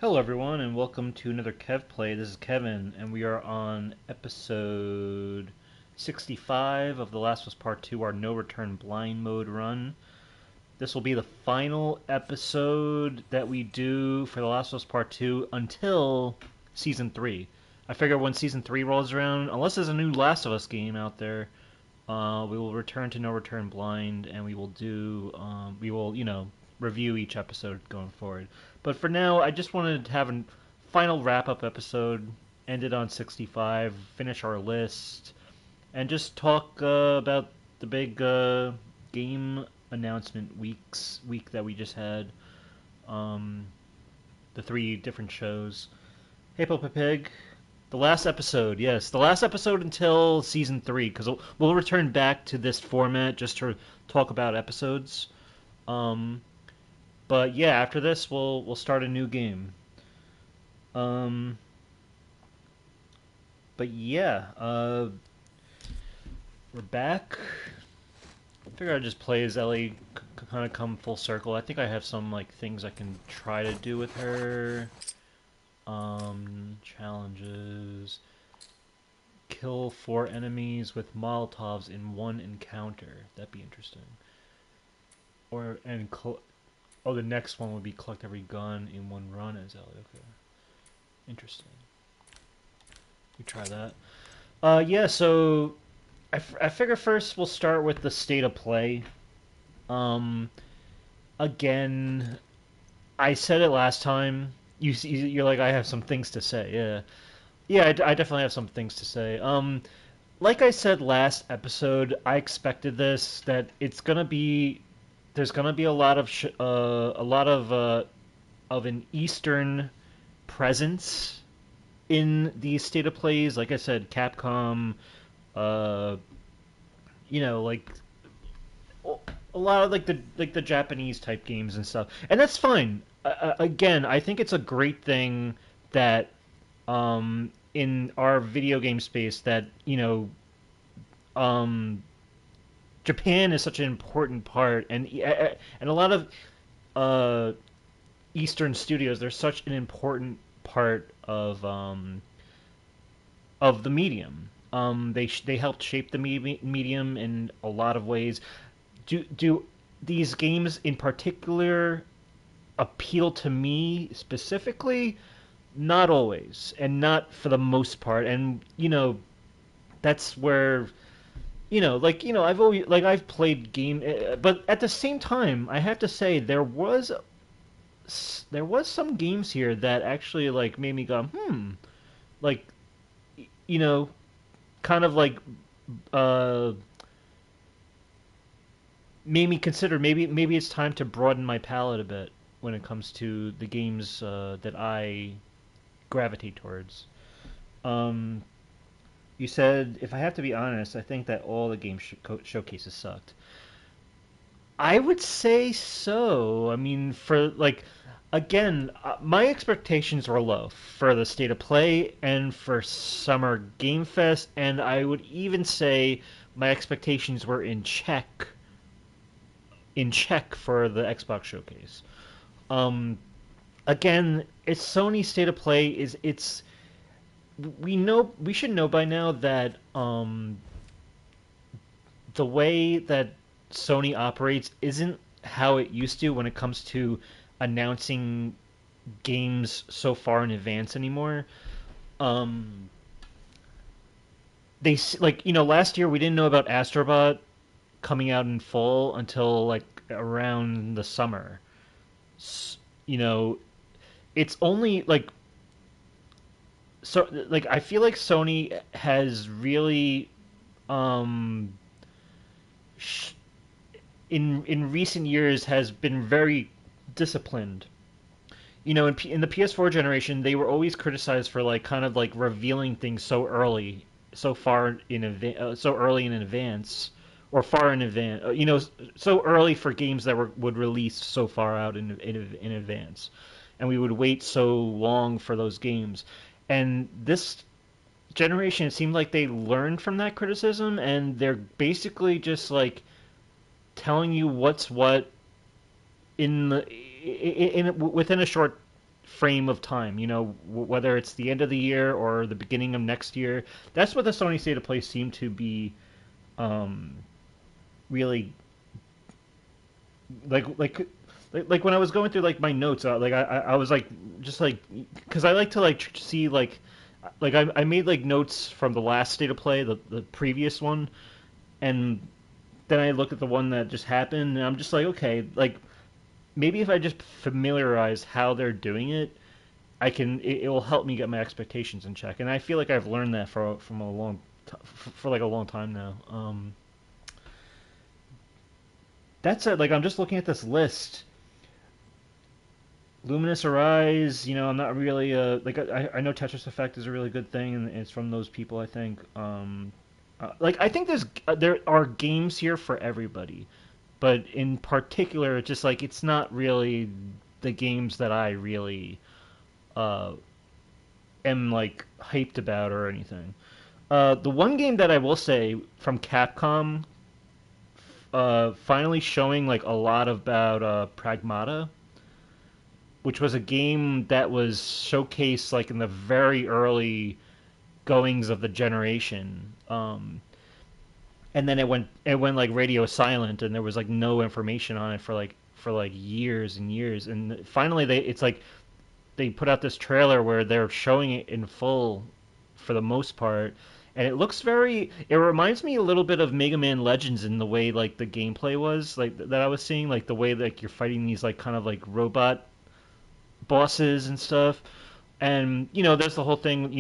Hello, everyone, and welcome to another Kev Play. This is Kevin, and we are on episode 65 of The Last of Us Part 2, our no return blind mode run. This will be the final episode that we do for The Last of Us Part 2 until Season 3. I figure when Season 3 rolls around, unless there's a new Last of Us game out there, we will return to no return blind, and we will review each episode going forward. But for now, I just wanted to have a final wrap up episode, ended on 65, finish our list, and just talk about the big game announcement week that we just had. Um, the three different shows. Hey, Papa Pig. The last episode, yes, the last episode until season 3, because we'll return back to this format just to talk about episodes. Um, but yeah, after this, we'll start a new game. Um, but yeah, we're back. I figure I'd just play as Ellie, kind of come full circle. I think I have some like things I can try to do with her. Challenges. Kill 4 enemies with Molotovs in one encounter. That'd be interesting. The next one would be collect every gun in one run as Ellie. Okay, interesting. We try that. Yeah. So I figure first we'll start with the state of play. Um, Again, I said it last time. You're like I have some things to say. Yeah, yeah. I definitely have some things to say. Like I said last episode, I expected this that it's gonna be there's gonna be a lot of an Eastern presence in these state of plays. Like I said, Capcom, uh, like a lot of like the Japanese type games and stuff, and that's fine. Again, I think it's a great thing that in our video game space that um, Japan is such an important part, and a lot of uh, Eastern studios, they're such an important part of the medium. They helped shape the medium in a lot of ways. Do these games in particular appeal to me specifically? Not always, and not for the most part. And that's where I've played but at the same time, I have to say there was some games here that actually like made me go like you know kind of like uh made me consider maybe it's time to broaden my palette a bit when it comes to the games that I gravitate towards. Um, you said, if I have to be honest, I think that all the showcases sucked. I would say so. I mean, for like, again, my expectations were low for the state of play and for Summer Game Fest, and I would even say my expectations were in check for the Xbox showcase. Um, Again, it's Sony state of play is it's we should know by now that the way that Sony operates isn't how it used to when it comes to announcing games so far in advance anymore. Um, last year we didn't know about Astrobot coming out in full until like around the summer. You know, it's only like I feel like Sony has really um sh- in recent years has been very disciplined. In the PS4 generation, they were always criticized for like kind of like revealing things so early, so early in advance, or far in advance. So early for games that would release so far out in advance, and we would wait so long for those games. And this generation, it seemed like they learned from that criticism, and they're basically just like telling you what's what in within a short frame of time. You know, whether it's the end of the year or the beginning of next year. That's what the Sony State of Play seemed to be um, really like like like when I was going through like my notes, I was like just like because I like to like see like I made like notes from the last State of Play, the previous one, and then I look at the one that just happened, and I'm just like, okay, like maybe if I just familiarize how they're doing it, it will help me get my expectations in check. And I feel like I've learned that from a for like a long time now. That's it. Like I'm just looking at this list. Luminous Arise, I'm not really like I know Tetris Effect is a really good thing, and it's from those people, I think. Like I think there are games here for everybody, but in particular, it's just like it's not really the games that I really uh, am like hyped about or anything. The one game that I will say from Capcom, finally showing like a lot about Pragmata, which was a game that was showcased like in the very early goings of the generation. And then it went like radio silent, and there was like no information on it for like years and years. And finally, it's like they put out this trailer where they're showing it in full for the most part, and it looks very. It reminds me a little bit of Mega Man Legends in the way like the gameplay was like that I was seeing, like the way like you're fighting these like kind of like robot bosses and stuff. And there's the whole thing.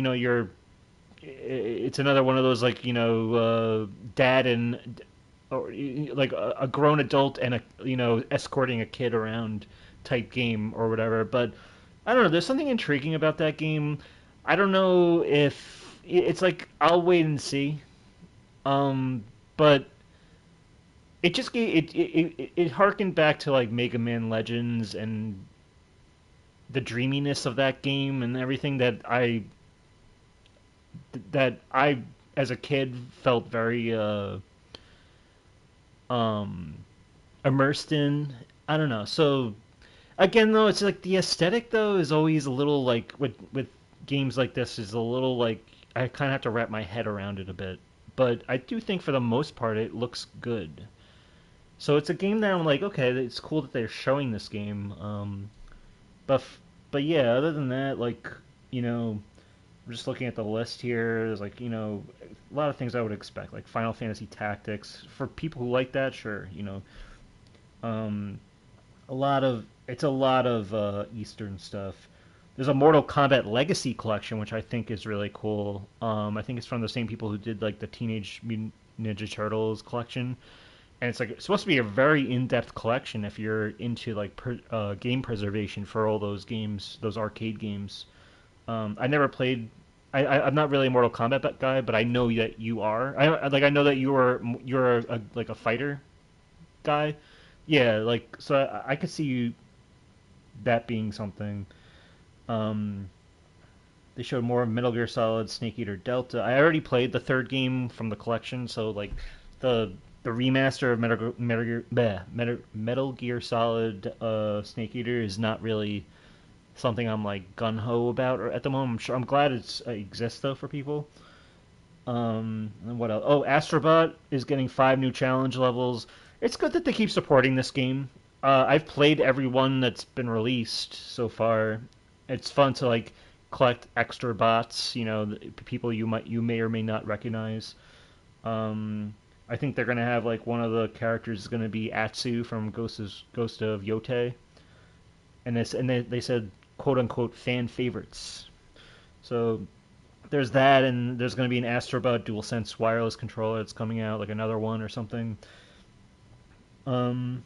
It's another one of those like dad and or like a grown adult and a escorting a kid around type game or whatever. But I don't know. There's something intriguing about that game. I don't know if it's like I'll wait and see. But it just it harkened back to like Mega Man Legends and the dreaminess of that game and everything that I as a kid felt very um immersed in. I don't know. So again though, it's like the aesthetic though is always a little like with games like this is a little like I kind of have to wrap my head around it a bit. But I do think for the most part it looks good. So it's a game that I'm like, okay, it's cool that they're showing this game. But but yeah, other than that, like you know, I'm just looking at the list here. There's like a lot of things I would expect, like Final Fantasy Tactics for people who like that. Sure, um, a lot of Eastern stuff. There's a Mortal Kombat Legacy collection, which I think is really cool. I think it's from the same people who did like the Teenage Mutant Ninja Turtles collection, and it's like it's supposed to be a very in-depth collection if you're into like game preservation for all those games, those arcade games. I never played. I'm not really a Mortal Kombat guy, but I know that you are. I know that you're like a fighter guy. Yeah, like so I could see you that being something. Um, they showed more of Metal Gear Solid Snake Eater Delta. I already played the third game from the collection, so like the the remaster of Metal Gear Solid Snake Eater is not really something I'm like gun ho about or at the moment. I'm glad it exists though for people. And what else? Oh, Astrobot is getting 5 new challenge levels. It's good that they keep supporting this game. I've played every one that's been released so far. It's fun to like collect extra bots. People you may or may not recognize. Um, I think they're gonna have like one of the characters is gonna be Atsu from Ghost of Yotei, and they said quote unquote fan favorites. So there's that, and there's going to be an Astrobot DualSense wireless controller that's coming out, like another one or something. Um,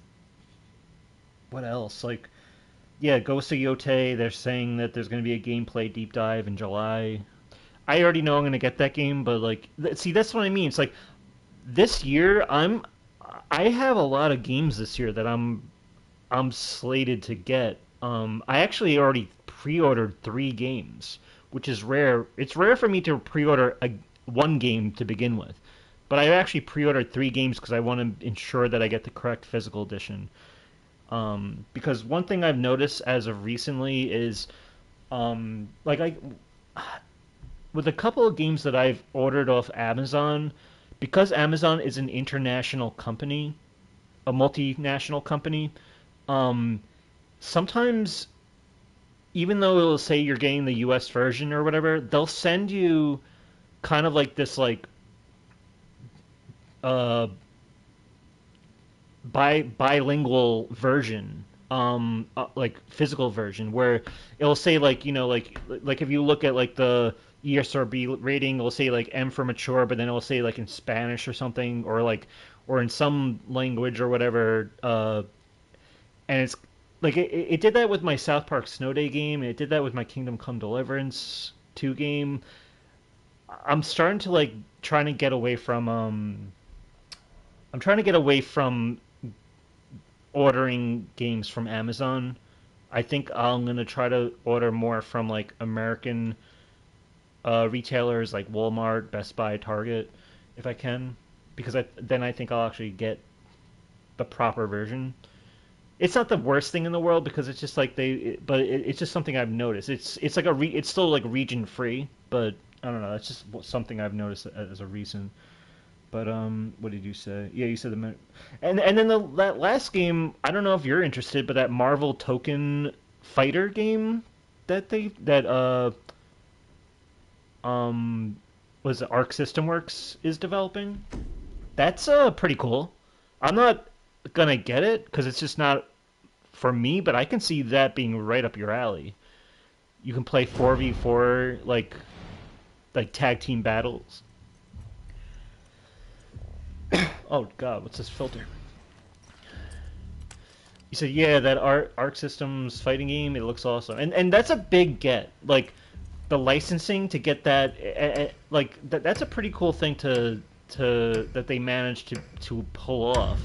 what else? Like, yeah, Ghost of Yotei. They're saying that there's going to be a gameplay deep dive in July. I already know I'm going to get that game, but like, see, that's what I mean. It's like this year, I have a lot of games this year that I'm slated to get. I actually already pre-ordered 3 games, which is rare. It's rare for me to pre-order one game to begin with, but I actually pre-ordered 3 games because I want to ensure that I get the correct physical edition. Because one thing I've noticed as of recently is Like I with a couple of games that I've ordered off Amazon, because Amazon is an international company, a multinational company. Um, Sometimes even though it'll say you're getting the US version or whatever, they'll send you kind of like this like uh bilingual version, like physical version where it'll say like, like if you look at like the ESRB rating, it'll say like M for mature, but then it'll say like in Spanish or something, or like or in some language or whatever. And it's like it did that with my South Park Snow Day game, and it did that with my Kingdom Come Deliverance 2 game. I'm starting to like trying to get away from I'm trying to get away from ordering games from Amazon. I think I'm gonna try to order more from like American retailers like Walmart, Best Buy, Target, if I can, because then I think I'll actually get the proper version. It's not the worst thing in the world because it's just like but it's just something I've noticed. It's like it's still like region free, but I don't know. It's just something I've noticed as a recent. But what did you say? Yeah, you said and then that last game. I don't know if you're interested, but that Marvel Token Fighter game that um was it Arc System Works is developing. That's pretty cool. I'm not gonna get it because it's just not for me, but I can see that being right up your alley. You can play 4v4 like tag team battles. Oh God, what's this filter? You said yeah, that Arc Systems fighting game. It looks awesome, and that's a big get. Like the licensing to get that, like that's a pretty cool thing to that they managed to pull off.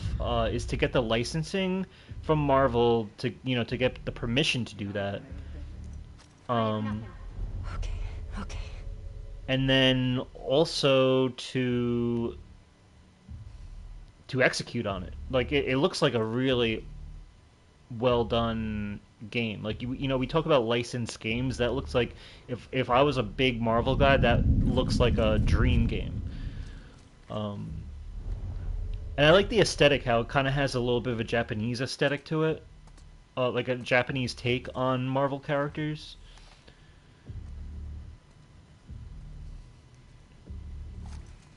Is to get the licensing from Marvel to to get the permission to do that. Um, Okay, okay. and then also to execute on it. Like it looks like a really well done game. Like we talk about licensed games. That looks like if I was a big Marvel guy, that looks like a dream game. Um, and I like the aesthetic, how it kind of has a little bit of a Japanese aesthetic to it, like a Japanese take on Marvel characters.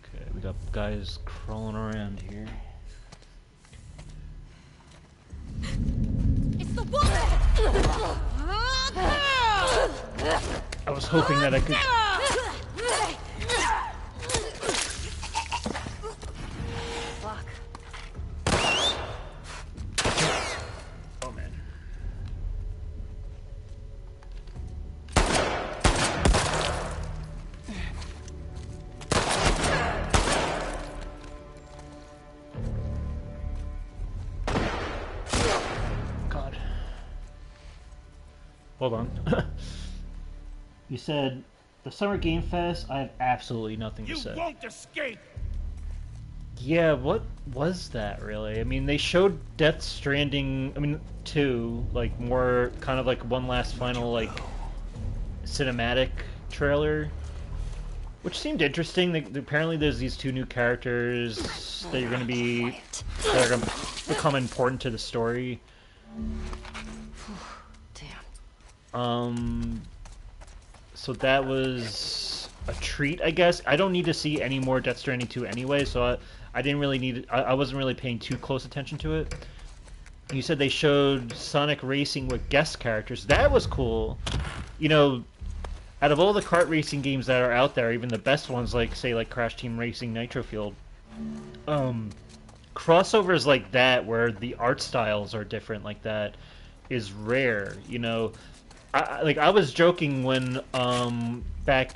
Okay, we got guys crawling around here. It's the woman! I was hoping that I could. Fuck. Oh man. God. Hold on. You said the Summer Game Fest. I have absolutely nothing to You say. won't escape! Yeah, what was that really? I mean, they showed Death Stranding. I mean, 2, like more kind of like one last final like cinematic trailer, which seemed interesting. Apparently, there's these two new characters that you're going to be that are going to become important to the story. Damn. So that was a treat, I guess. I don't need to see any more Death Stranding 2 anyway, so I didn't really need. I wasn't really paying too close attention to it. You said they showed Sonic Racing with guest characters. That was cool. You know, out of all the kart racing games that are out there, even the best ones, like say like Crash Team Racing Nitro Fuel, crossovers like that where the art styles are different like that is rare. You know, I was joking when back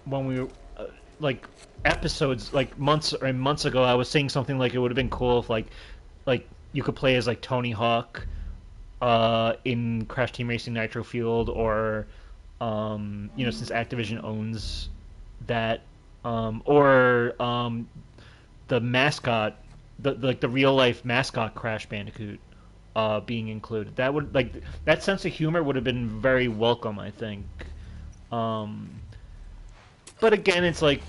when we were like episodes like months ago, I was saying something like it would have been cool if like you could play as like Tony Hawk in Crash Team Racing Nitro Fueled, or since Activision owns that, or the mascot, the real life mascot Crash Bandicoot. being included. That would like that sense of humor would have been very welcome, I think. Um, but again, it's like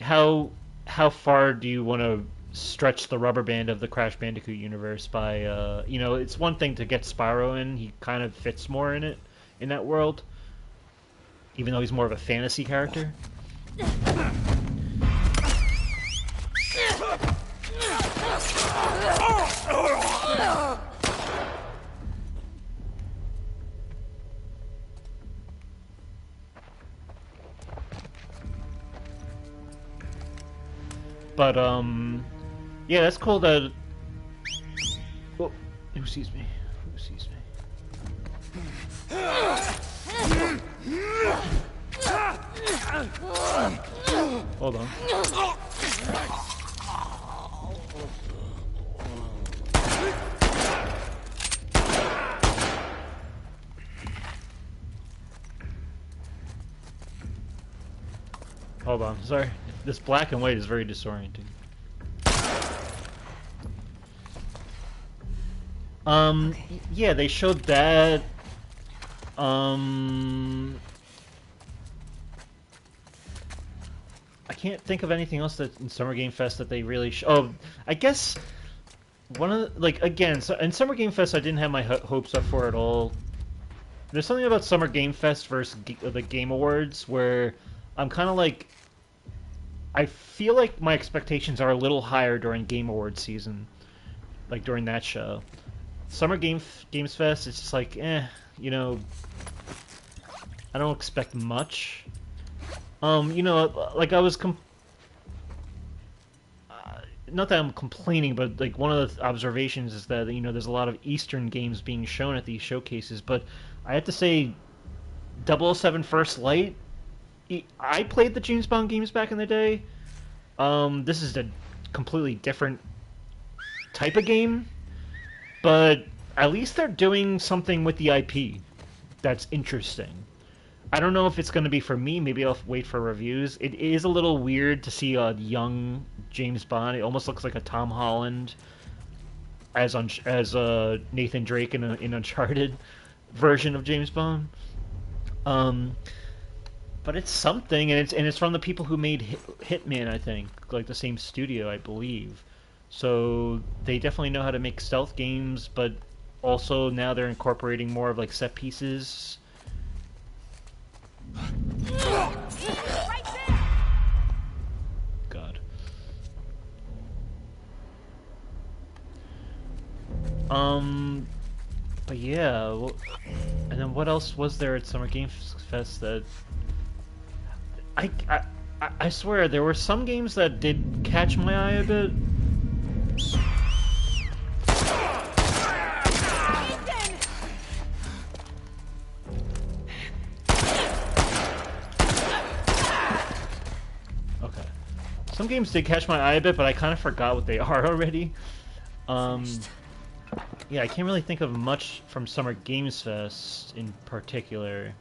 how how far do you want to stretch the rubber band of the Crash Bandicoot universe by it's one thing to get Spyro in, he kind of fits more in it in that world, even though he's more of a fantasy character. But yeah, that's cool that. Oh, who sees me? Who sees me? Hold on. Hold on. Sorry. This black and white is very disorienting. Yeah, they showed that. I can't think of anything else that in Summer Game Fest that they really oh, I guess one of the, like again, so in Summer Game Fest I didn't have my hopes up for at all. There's something about Summer Game Fest versus the Game Awards where I'm kind of like I feel like my expectations are a little higher during Game Awards season, like during that show. Summer Games Fest, it's just like, I don't expect much. Like I was not that I'm complaining, but like one of the observations is that there's a lot of Eastern games being shown at these showcases. But I have to say, 007 First Light. I played the James Bond games back in the day. This is a completely different type of game, but at least they're doing something with the IP that's interesting. I don't know if it's going to be for me. Maybe I'll wait for reviews. It is a little weird to see a young James Bond. It almost looks like a Tom Holland as Nathan Drake in Uncharted version of James Bond. But it's something, and it's from the people who made Hitman, I think, like the same studio, I believe. So they definitely know how to make stealth games, but also now they're incorporating more of like set pieces. God. But yeah, and then what else was there at Summer Games Fest that I swear there were some games that did catch my eye a bit. Okay. Some games did catch my eye a bit, but I kind of forgot what they are already. Yeah, I can't really think of much from Summer Games Fest in particular.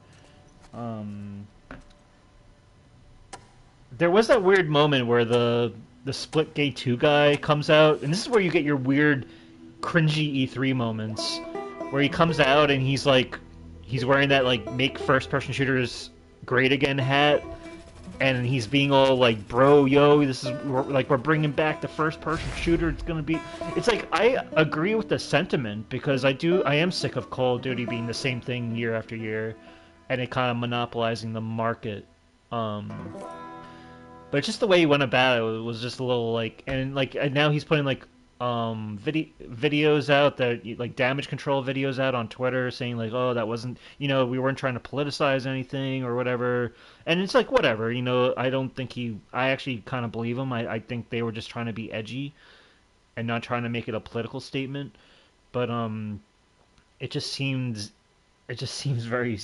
There was that weird moment where the Splitgate 2 guy comes out, and this is where you get your weird, cringy E3 moments, where he comes out and he's wearing that like make first-person shooters great again hat, and he's being all like, bro, yo, this is we're bringing back the first-person shooter. It's like I agree with the sentiment because I am sick of Call of Duty being the same thing year after year, and it kind of monopolizing the market. But just the way he went about it was just a little like, and now he's putting like videos out that like damage control videos out on Twitter saying like, oh, that wasn't, we weren't trying to politicize anything or whatever. And it's like, whatever, I don't think I actually kind of believe him. I think they were just trying to be edgy and not trying to make it a political statement. But it just seems very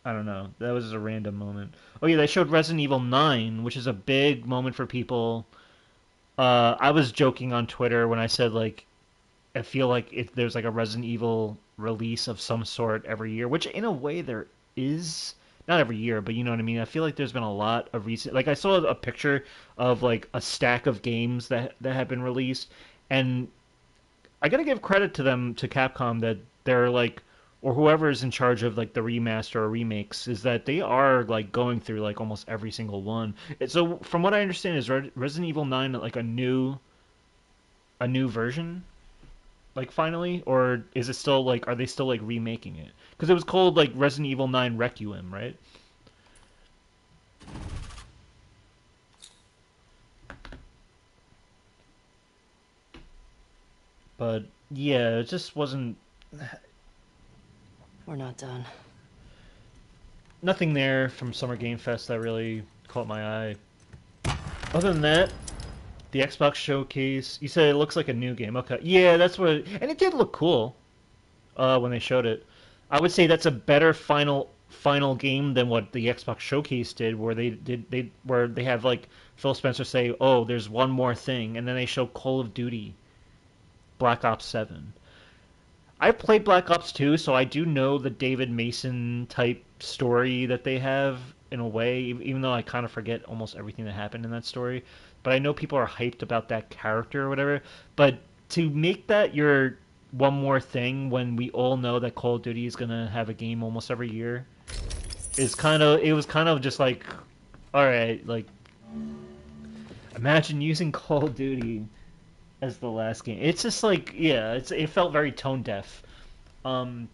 I don't know. That was just a random moment. Oh yeah, they showed Resident Evil 9, which is a big moment for people. I was joking on Twitter when I said like I feel like if there's like a Resident Evil release of some sort every year, which in a way there is. Not every year, but you know what I mean. I feel like there's been a lot of recent. Like I saw a picture of like a stack of games that have been released, and I gotta give credit to them, to Capcom, that they're like, or whoever is in charge of like the remaster or remakes, is that they are like going through like almost every single one. So from what I understand, is Resident Evil 9 like a new version, like finally, or is it still like, are they still like remaking it? Because it was called like Resident Evil 9 Requiem, right? But yeah, it just wasn't We're not done. nothing there from Summer Game Fest that really caught my eye. Other than that, the Xbox showcase. You said it looks like a new game. Okay, yeah, that's what. And it did look cool. When they showed it, I would say that's a better final game than what the Xbox showcase did, where they have like Phil Spencer say, "Oh, there's one more thing," and then they show Call of Duty Black Ops 7. I've played Black Ops 2, so I do know the David Mason type story that they have in a way, even though I kind of forget almost everything that happened in that story. But I know people are hyped about that character or whatever. But to make that your one more thing when we all know that Call of Duty is gonna have a game almost every year is it was kind of just like, all right, like imagine using Call of Duty as the last game. It's just like, yeah, it felt very tone deaf. Um,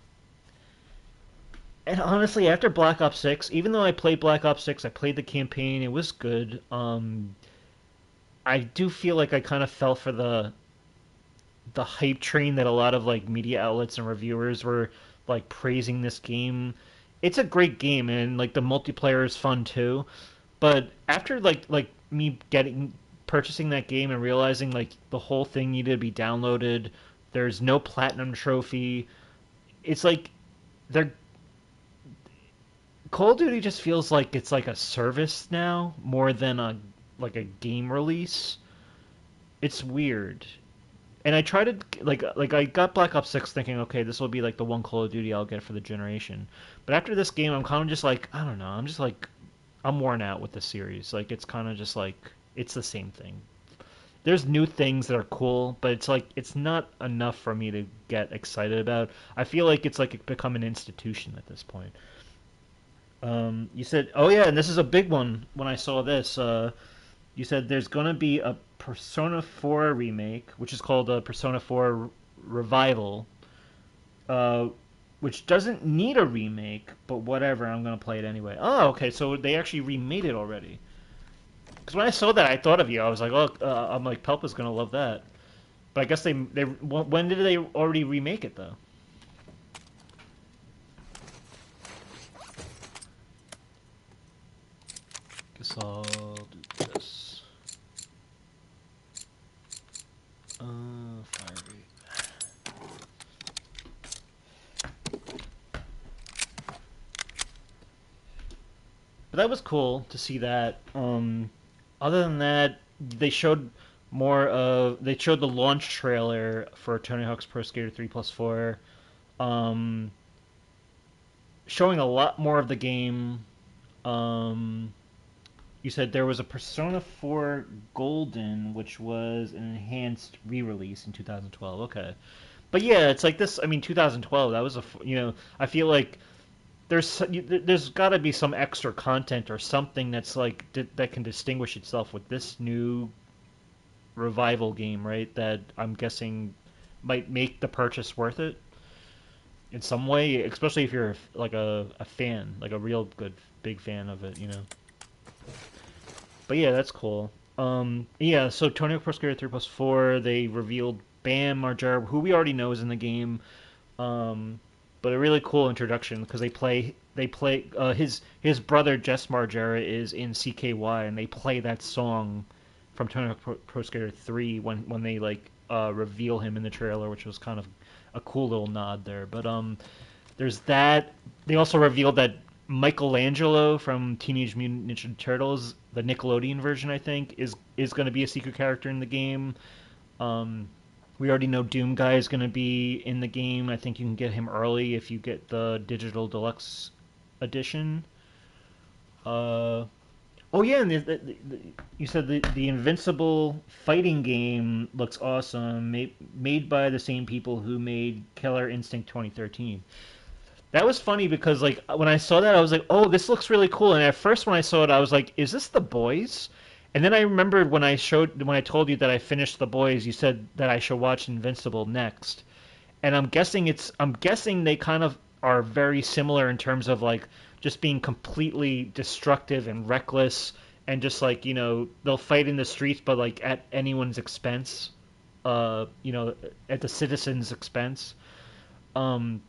and honestly, after Black Ops 6, even though I played Black Ops 6, I played the campaign, it was good. I do feel like I kind of fell for the hype train that a lot of like media outlets and reviewers were like praising this game. It's a great game, and like the multiplayer is fun too. But after like me getting purchasing that game and realizing like the whole thing needed to be downloaded, there's no platinum trophy. It's like they're Call of Duty just feels like it's like a service now more than a like a game release. It's weird. And I tried to like I got Black Ops 6 thinking, okay, this will be like the one Call of Duty I'll get for the generation. But after this game, I'm kind of just like, I don't know. I'm just like I'm worn out with the series. Like it's kind of just like it's the same thing. There's new things that are cool, but it's like it's not enough for me to get excited about. I feel like it's like become an institution at this point. You said, oh yeah, and this is a big one. When I saw this, you said there's gonna be a Persona 4 remake, which is called a Persona 4 Revival, uh, which doesn't need a remake, but whatever, I'm gonna play it anyway. Oh, okay, so they actually remade it already. Because when I saw that, I thought of you. I was like, oh, I'm like, Pelpa's gonna love that. But I guess they when did they already remake it though? Guess I'll do this. Fire rate. But that was cool to see that. Other than that, they showed the launch trailer for Tony Hawk's Pro Skater 3 plus 4, um, showing a lot more of the game. Um, you said there was a Persona 4 Golden, which was an enhanced re-release in 2012. Okay, but yeah, it's like this. I mean, 2012. That was I feel like there's got to be some extra content or something that's like that can distinguish itself with this new revival game, right? That I'm guessing might make the purchase worth it in some way, especially if you're like a fan, like a real good big fan of it. But yeah, that's cool. Yeah, so Tony Hawk Pro Skater 3 plus 4, they revealed Bam Margera, who we already know is in the game. Um, but a really cool introduction because they play his brother Jess Margera is in CKY and they play that song from Tony Hawk Pro Skater 3 when they like reveal him in the trailer, which was kind of a cool little nod there. But there's that. They also revealed that Michelangelo from Teenage Mutant Ninja Turtles, the Nickelodeon version, I think, is going to be a secret character in the game. Um, we already know Doom Guy is going to be in the game. I think you can get him early if you get the digital deluxe edition. Uh, Oh yeah, and you said the Invincible fighting game looks awesome, made by the same people who made Killer Instinct 2013. That was funny because like when I saw that, I was like, "Oh, this looks really cool." And at first, when I saw it, I was like, "Is this The Boys?" And then I remembered when I told you that I finished The Boys, you said that I should watch Invincible next. And I'm guessing they kind of are very similar in terms of like just being completely destructive and reckless and just like, they'll fight in the streets but like at anyone's expense. At the citizens' expense. Um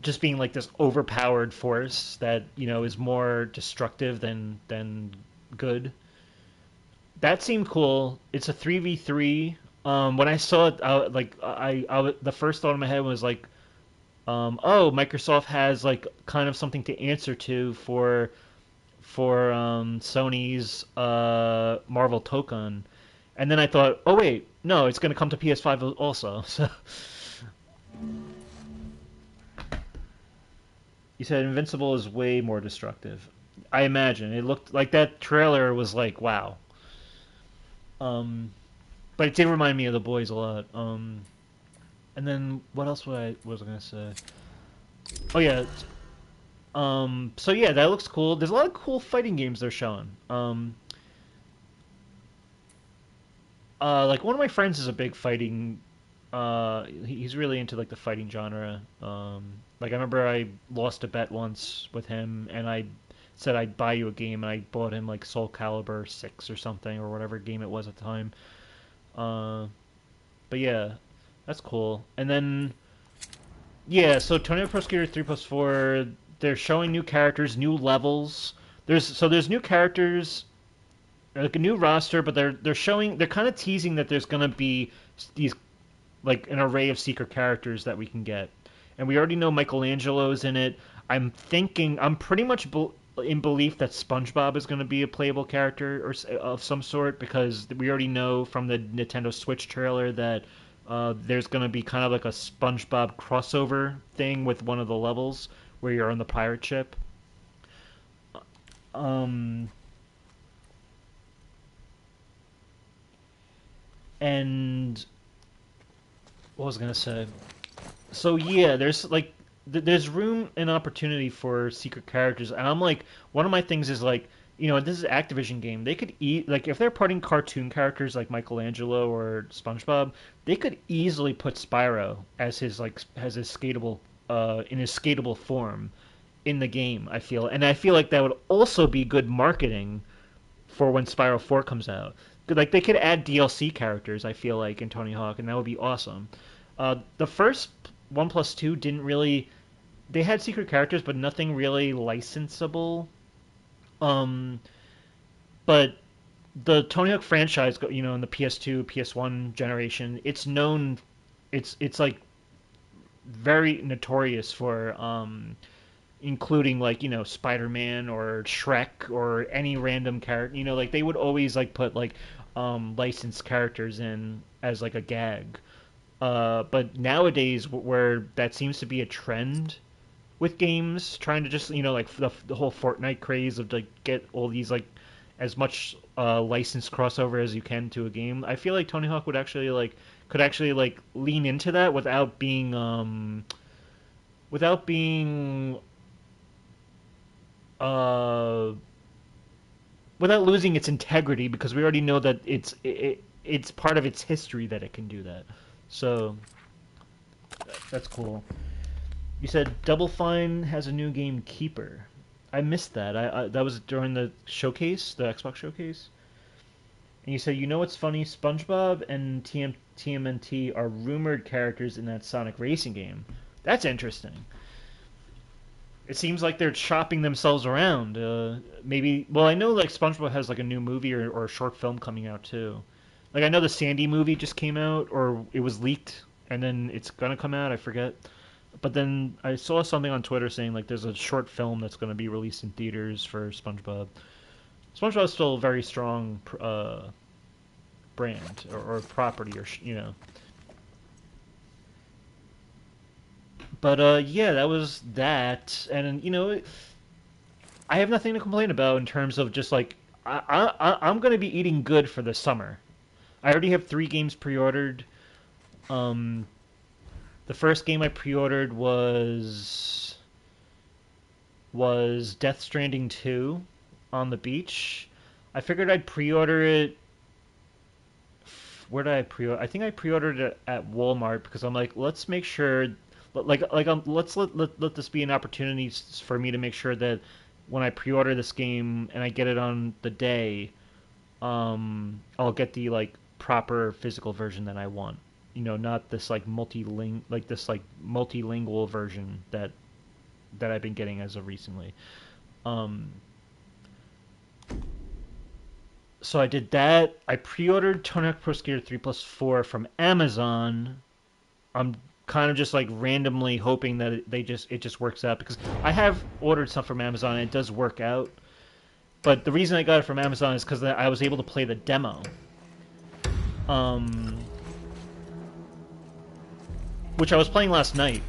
just being like this overpowered force that is more destructive than good. That seemed cool. It's a 3v3. When I saw it, the first thought in my head was like, oh, Microsoft has like kind of something to answer to for Sony's Marvel Token, and then I thought, oh wait, no, it's going to come to PS5 also. So you said Invincible is way more destructive. I imagine it looked like that trailer was like, wow. Um, but it did remind me of the boys a lot. And then what else was I gonna say? Oh yeah. So yeah, that looks cool. There's a lot of cool fighting games they're showing. Like one of my friends is a big fighting. He's really into like the fighting genre. Like I remember I lost a bet once with him, and I said I'd buy you a game, and I bought him like Soul Calibur 6 or something or whatever game it was at the time. Uh, but yeah, that's cool. And then yeah, so Tornado Pro Skater 3 plus 4, they're showing new characters, new levels. There's new characters, like a new roster, but they're kind of teasing that there's gonna be these like an array of secret characters that we can get, and we already know Michelangelo's in it. I'm pretty much in belief that SpongeBob is going to be a playable character or of some sort because we already know from the Nintendo Switch trailer that there's going to be kind of like a SpongeBob crossover thing with one of the levels where you're on the pirate ship. Um, and what was I going to say? So yeah, there's like there's room and opportunity for secret characters, and I'm like, one of my things is like, this is an Activision game. They could like if they're putting cartoon characters like Michelangelo or SpongeBob, they could easily put Spyro as his skatable in his skatable form in the game. I feel like that would also be good marketing for when Spyro 4 comes out. Like they could add DLC characters. I feel like in Tony Hawk, and that would be awesome. The first one plus two didn't really. They had secret characters, but nothing really licensable. Um, but the Tony Hawk franchise, in the PS2, PS1 generation, it's known. It's like very notorious for including like Spider-Man or Shrek or any random character. Like they would always like put like licensed characters in as like a gag. But nowadays, where that seems to be a trend with games, trying to just like the whole Fortnite craze of like get all these like as much licensed crossover as you can to a game. I feel like Tony Hawk would actually like could actually like lean into that without being uh without losing its integrity because we already know that it's part of its history that it can do that. So that's cool. You said Double Fine has a new game, Keeper. I missed that. That was during the showcase, the Xbox showcase. And you said, what's funny? SpongeBob and TMNT are rumored characters in that Sonic racing game. That's interesting. It seems like they're shopping themselves around. Maybe, well, I know like SpongeBob has like a new movie or a short film coming out too. Like I know the Sandy movie just came out, or it was leaked, and then it's gonna come out. I forget. But then I saw something on Twitter saying like there's a short film that's going to be released in theaters for SpongeBob. SpongeBob is still a very strong brand or property, or. But yeah, that was that, and I have nothing to complain about in terms of just like I'm gonna be eating good for the summer. I already have 3 games pre-ordered. Um, the first game I pre-ordered was Death Stranding 2 on the beach. I figured I'd pre-order it. Where did I pre-order? I think I pre-ordered it at Walmart because I'm like, let's make sure, let's let this be an opportunity for me to make sure that when I pre-order this game and I get it on the day, I'll get the like proper physical version that I want. You know, not this like multilingual version that I've been getting as of recently. Um, so I did that. I pre-ordered Tony Hawk Pro Skater 3 Plus 4 from Amazon. I'm kind of just like randomly hoping that it just works out because I have ordered some from Amazon and it does work out. But the reason I got it from Amazon is because I was able to play the demo. Which I was playing last night.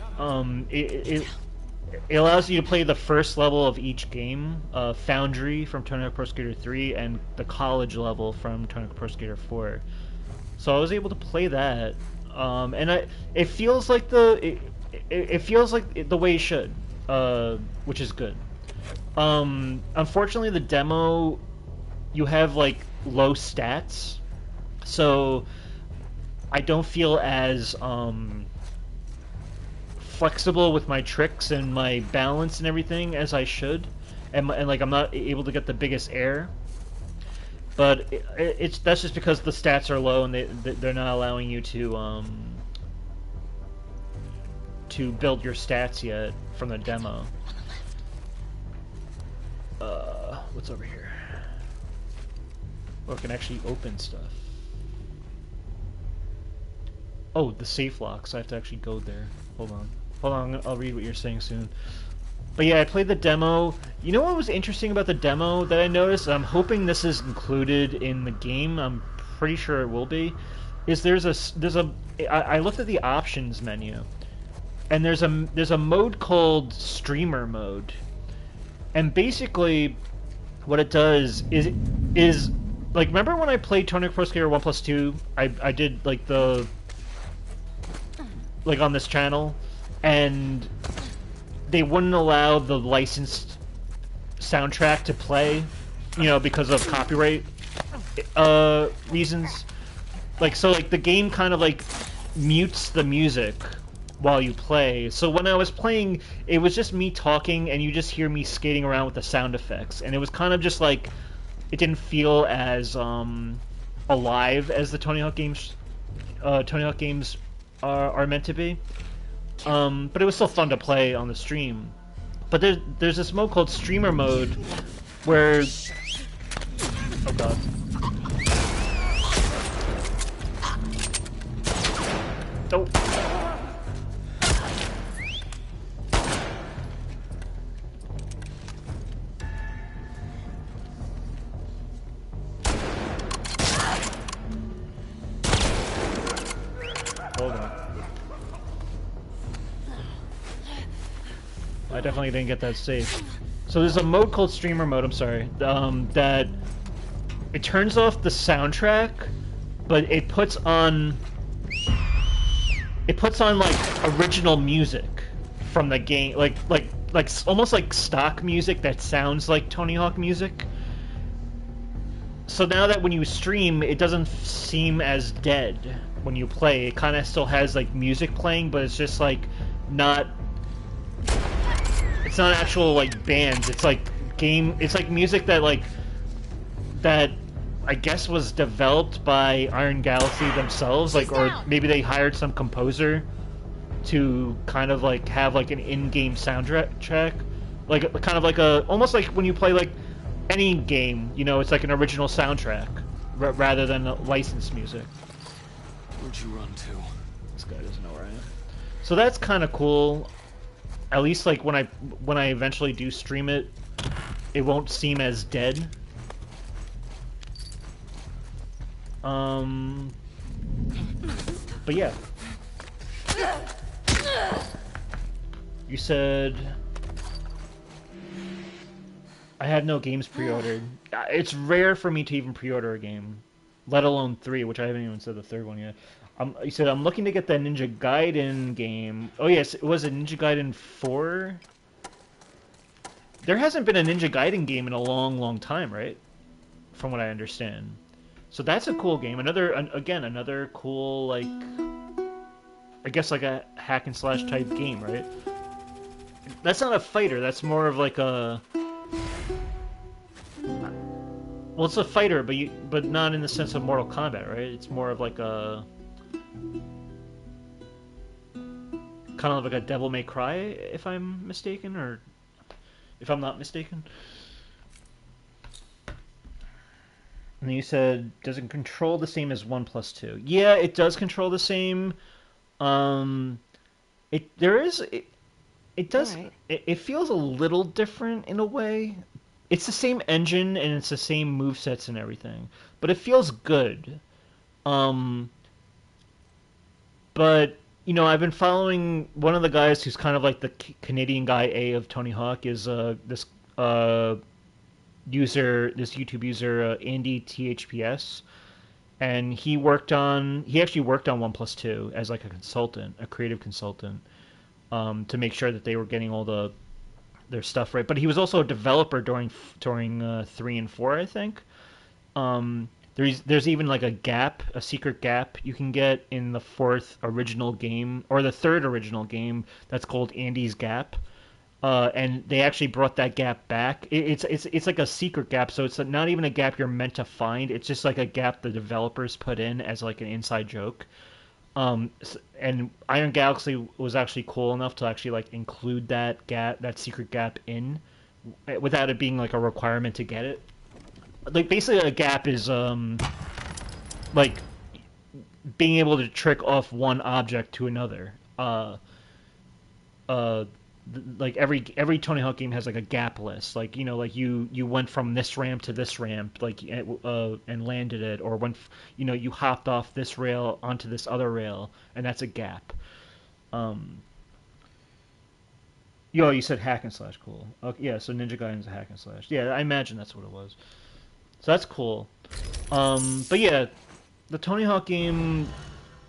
It allows you to play the first level of each game, Foundry from Tony Hawk Pro Skater 3 and the college level from Tony Hawk Pro Skater 4. So I was able to play that, and it feels like it feels like the way it should, which is good. Unfortunately, the demo, you have like low stats, so I don't feel as flexible with my tricks and my balance and everything as I should, and like I'm not able to get the biggest air. But that's just because the stats are low and they're not allowing you to build your stats yet from the demo. What's over here? Oh, I can actually open stuff. Oh, the safe locks. I have to actually go there. Hold on, I'll read what you're saying soon. But yeah, I played the demo. You know what was interesting about the demo that I noticed? I'm hoping this is included in the game. I'm pretty sure it will be. Is I looked at the options menu, and there's a mode called streamer mode, and basically, what it does is like, remember when I played Tony Hawk Pro Skater 1+2? I did like on this channel, and they wouldn't allow the licensed soundtrack to play, you know, because of copyright reasons. Like, so like the game kind of like mutes the music while you play. So when I was playing, it was just me talking and you just hear me skating around with the sound effects, and it was kind of just like, it didn't feel as alive as the Tony Hawk games are meant to be. But it was still fun to play on the stream. But there's this mode called streamer mode where, oh god. Oh. Hold on. I definitely didn't get that safe. So there's a mode called streamer mode, I'm sorry, that it turns off the soundtrack, but it puts on like original music from the game, like almost like stock music that sounds like Tony Hawk music. So now that when you stream, it doesn't seem as dead when you play. It kind of still has like music playing, but it's just like not. It's not actual like bands. It's like it's like music that I guess was developed by Iron Galaxy themselves, like, or maybe they hired some composer to kind of like have like an in-game soundtrack, like kind of like almost like when you play like any game, you know, it's like an original soundtrack rather than licensed music. Where'd you run to? This guy doesn't know where I am. So that's kind of cool. At least like when I eventually do stream it, it won't seem as dead. But yeah. You said I have no games pre-ordered. It's rare for me to even pre-order a game, let alone three, which I haven't even said the third one yet. You said I'm looking to get that Ninja Gaiden game. Oh yes, it was a Ninja Gaiden 4. There hasn't been a Ninja Gaiden game in a long, long time, right? From what I understand. So that's a cool game. Again, another cool, like, I guess like a hack and slash type game, right? That's not a fighter. That's more of like a, well, it's a fighter, but not in the sense of Mortal Kombat, right? It's more of like a kind of like a Devil May Cry, if I'm mistaken, or if I'm not mistaken. And you said, does it control the same as 1+2? Yeah, it does control the same. Um, it does Alright. it feels a little different in a way. It's the same engine and it's the same move sets and everything, but it feels good. Um, but I've been following one of the guys who's kind of like the Canadian guy A of Tony Hawk is this uh this YouTube user Andy THPS, and he actually worked on 1+2 as like a consultant, a creative consultant, to make sure that they were getting all their stuff right. But he was also a developer during 3 and 4, I think. There's even like a secret gap you can get in the fourth original game or the third original game that's called Andy's Gap. And they actually brought that gap back. It's like a secret gap, so it's not even a gap you're meant to find. It's just like a gap the developers put in as like an inside joke. And Iron Galaxy was actually cool enough to actually like include that secret gap in, without it being like a requirement to get it. Like basically, a gap is like being able to trick off one object to another. Uh, like every Tony Hawk game has like a gap list. Like like you went from this ramp to this ramp, like and landed it, or you hopped off this rail onto this other rail, and that's a gap. Um, you said hack and slash, cool. Okay, yeah, so Ninja Gaiden's a hack and slash. Yeah, I imagine that's what it was. So that's cool. But yeah, the Tony Hawk game,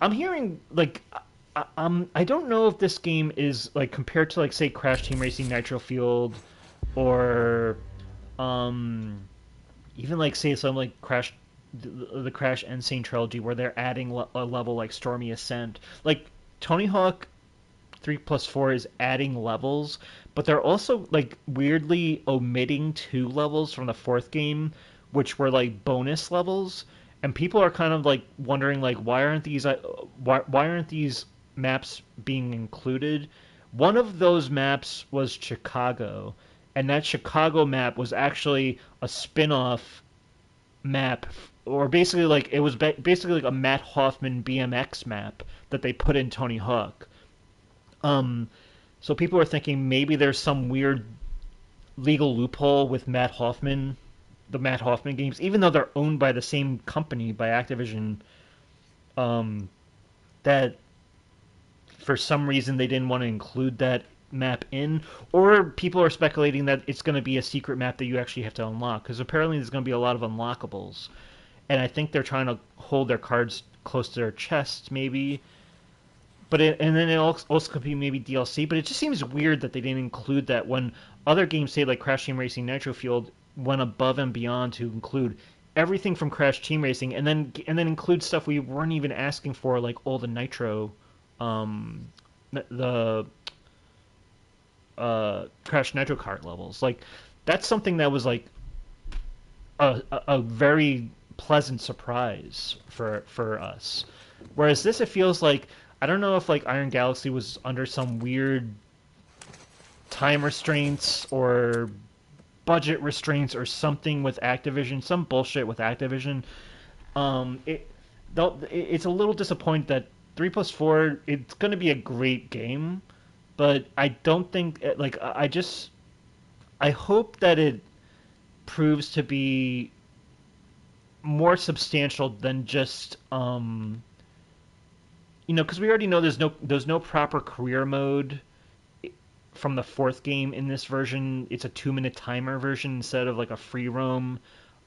I'm hearing like I don't know if this game is like compared to like say Crash Team Racing Nitro Field or um even like say some like the Crash Insane trilogy where they're adding a level like Stormy Ascent. Like Tony Hawk 3+4 is adding levels, but they're also like weirdly omitting 2 levels from the fourth game, which were like bonus levels. And people are kind of like wondering like why aren't these maps being included? One of those maps was Chicago, and that Chicago map was actually a spin-off map, or basically like it was basically like a Matt Hoffman BMX map that they put in Tony Hawk. Um, so people are thinking maybe there's some weird legal loophole with the Matt Hoffman games, even though they're owned by the same company, by Activision, that for some reason they didn't want to include that map in, or people are speculating that it's going to be a secret map that you actually have to unlock, because apparently there's going to be a lot of unlockables, and I think they're trying to hold their cards close to their chest, maybe. And then it also could be maybe DLC, but it just seems weird that they didn't include that when other games, say like Crash Team Racing Nitro Field, went above and beyond to include everything from Crash Team Racing, and then include stuff we weren't even asking for, like all the Nitro, the Crash Nitro Kart levels. Like that's something that was like a very pleasant surprise for us. Whereas this, it feels like, I don't know if like Iron Galaxy was under some weird time restraints or budget restraints or something with Activision, some bullshit with Activision. It's a little disappointing that 3+4. It's going to be a great game, but I don't think like I hope that it proves to be more substantial than just because we already know there's no proper career mode from the fourth game in this version. It's a 2-minute timer version instead of like a free roam,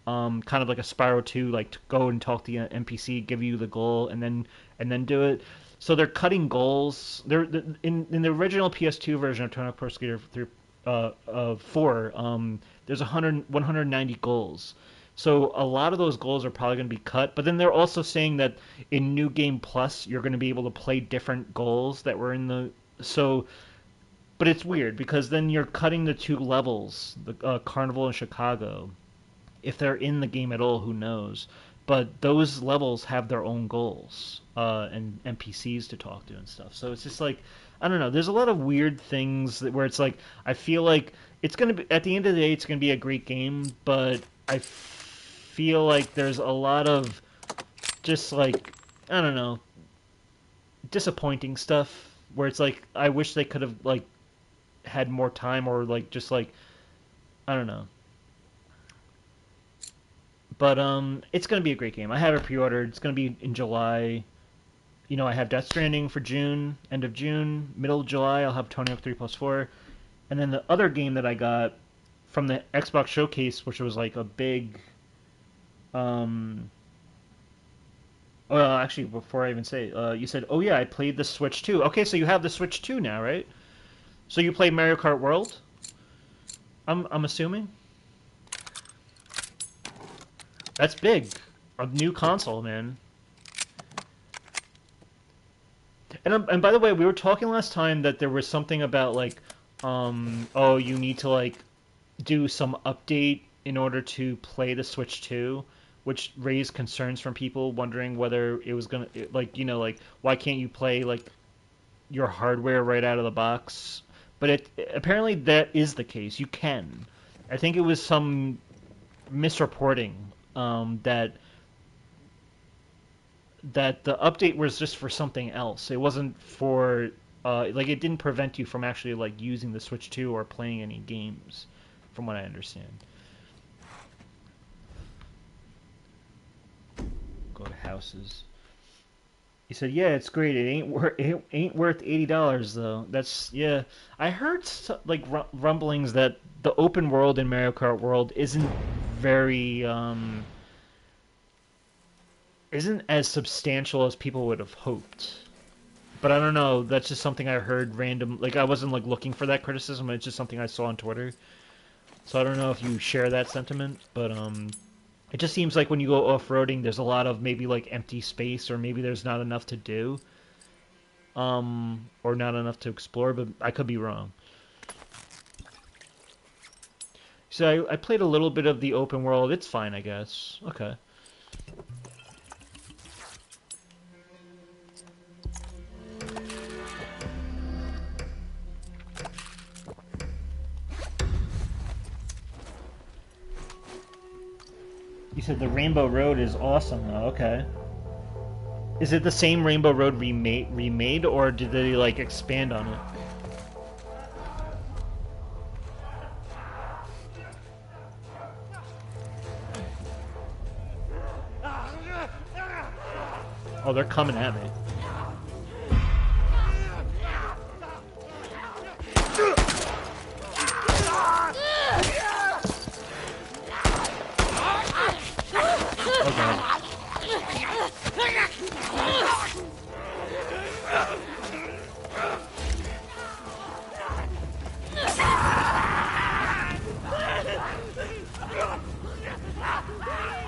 kind of like a Spyro 2, like to go and talk to the NPC, give you the goal, and then do it. So they're cutting goals. In the original PS2 version of Tony Hawk Pro Skater 3, 4. There's 190 goals. So a lot of those goals are probably going to be cut. But then they're also saying that in New Game Plus, you're going to be able to play different goals that were in the. So, but it's weird because then you're cutting the two levels, the Carnival and Chicago. If they're in the game at all, who knows? But those levels have their own goals and NPCs to talk to and stuff. So it's just like, I don't know. There's a lot of weird things where it's like, I feel like it's going to be, at the end of the day, it's going to be a great game, but I feel like there's a lot of just like, I don't know, disappointing stuff where it's like, I wish they could have like had more time or like just like, I don't know. But it's going to be a great game. I have it pre-ordered. It's going to be in July. You know, I have Death Stranding for June, end of June. Middle of July, I'll have Tony Hawk 3+4. And then the other game that I got from the Xbox Showcase, which was like a big... Well, actually, before I even say, you said, oh yeah, I played the Switch 2. Okay, so you have the Switch 2 now, right? So you played Mario Kart World? I'm assuming? That's big. A new console, man. And by the way, we were talking last time that there was something about like, oh, you need to like do some update in order to play the Switch 2, which raised concerns from people wondering whether it was gonna like, you know, like why can't you play like your hardware right out of the box? But it apparently that is the case. You can. I think it was some misreporting. That the update was just for something else. It wasn't for like it didn't prevent you from actually like using the Switch 2 or playing any games, from what I understand. Go to houses. He said, "Yeah, it's great. It ain't worth $80 though." That's yeah. I heard like rumblings that the open world in Mario Kart World isn't very isn't as substantial as people would have hoped. But I don't know. That's just something I heard random. Like I wasn't like looking for that criticism. It's just something I saw on Twitter. So I don't know if you share that sentiment, but it just seems like when you go off-roading, there's a lot of maybe like empty space, or maybe there's not enough to do, or not enough to explore. But I could be wrong. So I played a little bit of the open world. It's fine, I guess. Okay. You said the Rainbow Road is awesome, though. Okay. Is it the same Rainbow Road remade, or did they like expand on it? Oh, they're coming at me. Oh god.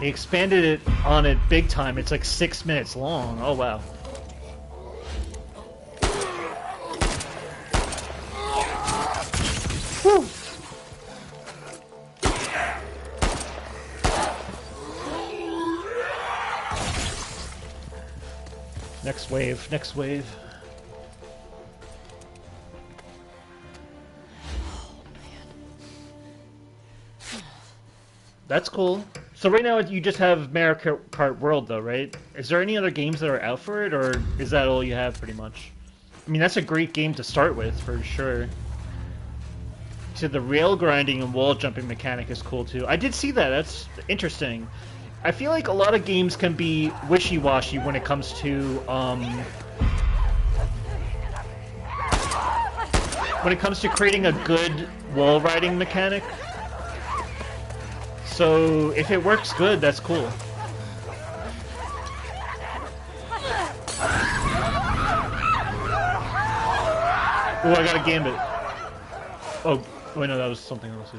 They expanded it on it big time. It's like 6 minutes long. Oh wow. Whew. Next wave, next wave. That's cool. So right now you just have Mario Kart World though, right? Is there any other games that are out for it, or is that all you have pretty much? I mean, that's a great game to start with, for sure. So the rail grinding and wall jumping mechanic is cool too. I did see that, that's interesting. I feel like a lot of games can be wishy-washy when it comes to, when it comes to creating a good wall riding mechanic. So if it works good, that's cool. Oh, I got a gambit. Oh, wait, no, that was something else.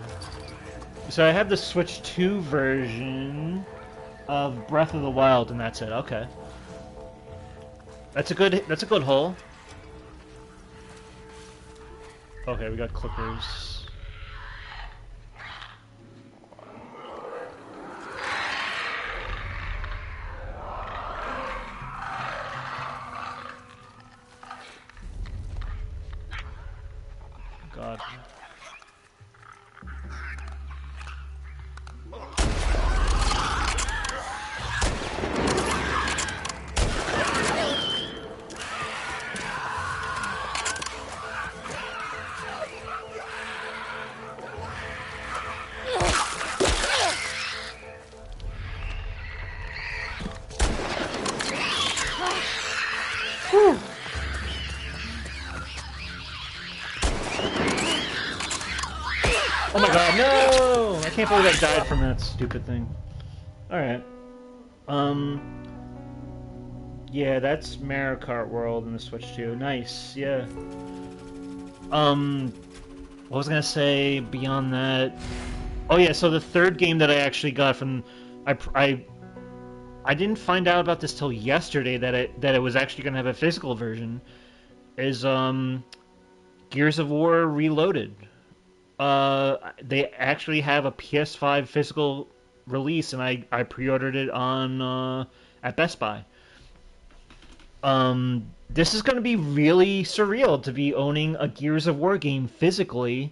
So I have the Switch 2 version of Breath of the Wild, and that's it. Okay, that's a good hole. Okay, we got clickers. God. Whew. Oh my god, no! I can't believe I died from that stupid thing. Alright. Yeah, that's Mario Kart World in the Switch 2. Nice, yeah. What was I gonna say beyond that? Oh yeah, so the third game that I actually got from... I didn't find out about this till yesterday that it was actually gonna have a physical version. Is, Gears of War Reloaded. They actually have a PS5 physical release, and I pre-ordered it on at Best Buy. This is going to be really surreal to be owning a Gears of War game physically,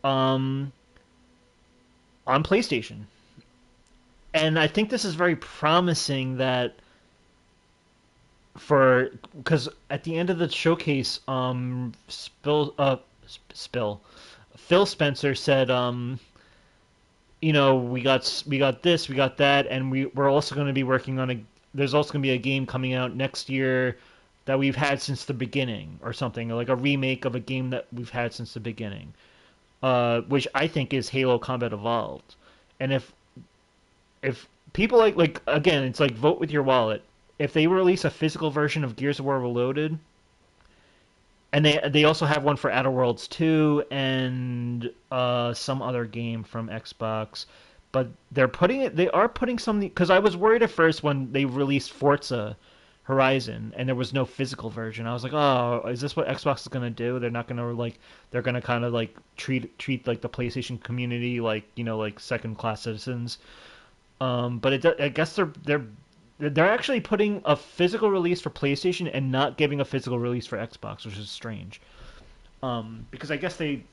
on PlayStation, and I think this is very promising that because at the end of the showcase, Phil Spencer said, you know, we got this, we got that, and we're also going to be working on there's also going to be a game coming out next year that we've had since the beginning, or something, like a remake of a game that we've had since the beginning, which I think is Halo Combat Evolved. And if people like again, it's like vote with your wallet. If they release a physical version of Gears of War Reloaded, and they also have one for Outer Worlds 2 and some other game from Xbox, but they are putting something, because I was worried at first when they released Forza Horizon and there was no physical version. I was like, oh, is this what Xbox is gonna do? They're not gonna they're gonna kind of like treat like the PlayStation community like, you know, like second class citizens. But I guess they're actually putting a physical release for PlayStation and not giving a physical release for Xbox, which is strange. Because I guess they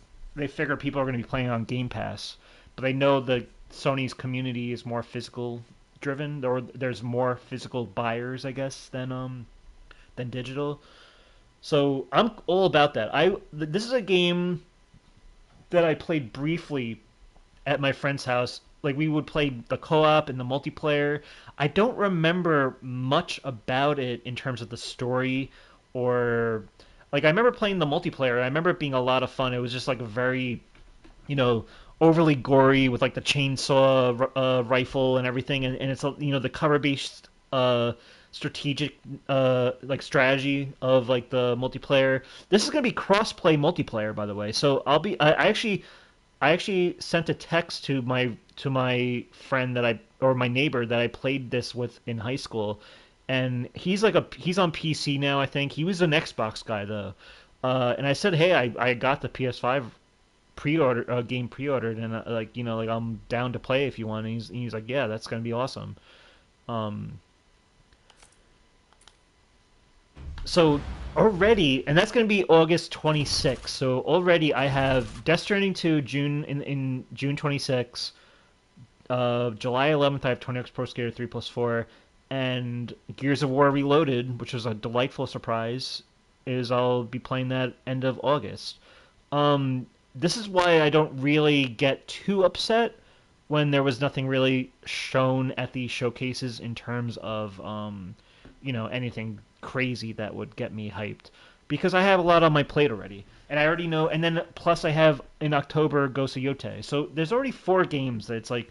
figure people are going to be playing on Game Pass, but they know that Sony's community is more physical driven, or there's more physical buyers, I guess, than digital. So I'm all about that. This is a game that I played briefly at my friend's house. Like, we would play the co-op and the multiplayer. I don't remember much about it in terms of the story, or like I remember playing the multiplayer. I remember it being a lot of fun. It was just like a very, you know, overly gory with like the chainsaw rifle and everything, and it's, you know, the cover-based strategic like strategy of like the multiplayer. This is gonna be cross-play multiplayer, by the way. So I actually sent a text to my friend or my neighbor that I played this with in high school, and he's on PC now, I think. He was an Xbox guy though, and I said, hey, I got the PS5 game pre-ordered, and like, you know, like, I'm down to play if you want. And he's like, yeah, that's gonna be awesome. So already, and that's going to be August 26th. So already I have Death Stranding 2 in June 26th. July 11th I have Tony Hawk's Pro Skater 3 plus 4, and Gears of War Reloaded, which was a delightful surprise, I'll be playing that end of August. This is why I don't really get too upset when there was nothing really shown at these showcases in terms of you know, anything crazy that would get me hyped, because I have a lot on my plate already, and I already know. And then plus I have in October Ghost of Yote, so there's already 4 games that it's like,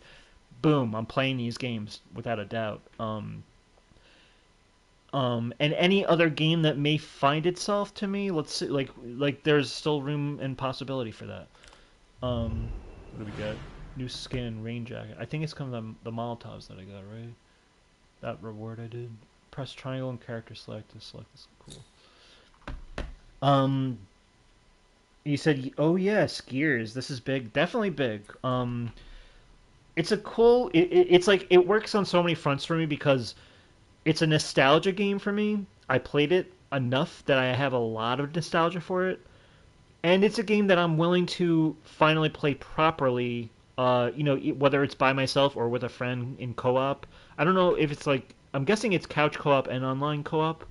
boom, I'm playing these games without a doubt. And any other game that may find itself to me, let's see, like there's still room and possibility for that. What do we got? New skin, rain jacket. I think it's come from the Molotovs that I got, right? That reward I did. Press triangle and character select to select this. Cool. Um, you said, oh yeah, skiers. This is big, definitely big. It's a cool. It's like it works on so many fronts for me because it's a nostalgia game for me. I played it enough that I have a lot of nostalgia for it, and it's a game that I'm willing to finally play properly. Whether it's by myself or with a friend in co-op. I don't know if it's like I'm guessing it's couch co-op and online co-op,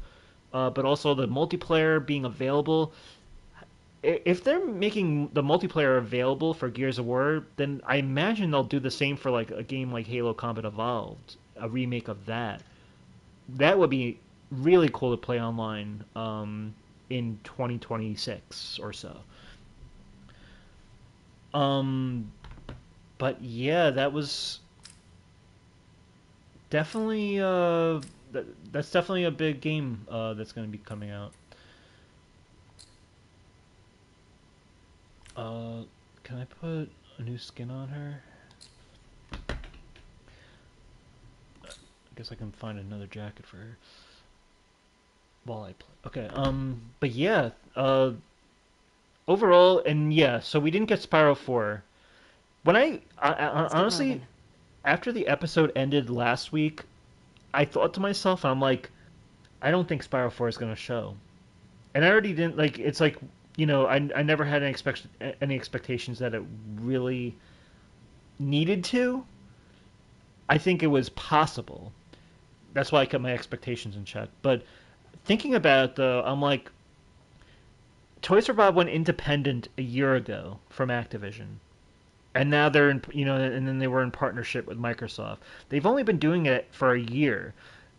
but also the multiplayer being available. If they're making the multiplayer available for Gears of War, then I imagine they'll do the same for like a game like Halo Combat Evolved, a remake of that. That would be really cool to play online in 2026 or so. Um, but yeah, that was definitely that's definitely a big game that's going to be coming out. Can I put a new skin on her? I guess I can find another jacket for her while I play. Okay, but yeah, overall, and yeah, so we didn't get Spyro 4. When I Let's get honestly, moving. after the episode ended last week, I thought to myself, I'm like, I don't think Spyro 4 is going to show. And I already didn't, like, it's like, I never had any expectations that it really needed to. I think it was possible. That's why I kept my expectations in check. But thinking about it, though, I'm like, Toys for Bob went independent a year ago from Activision. And now they're in, and then they were in partnership with Microsoft. They've only been doing it for a year.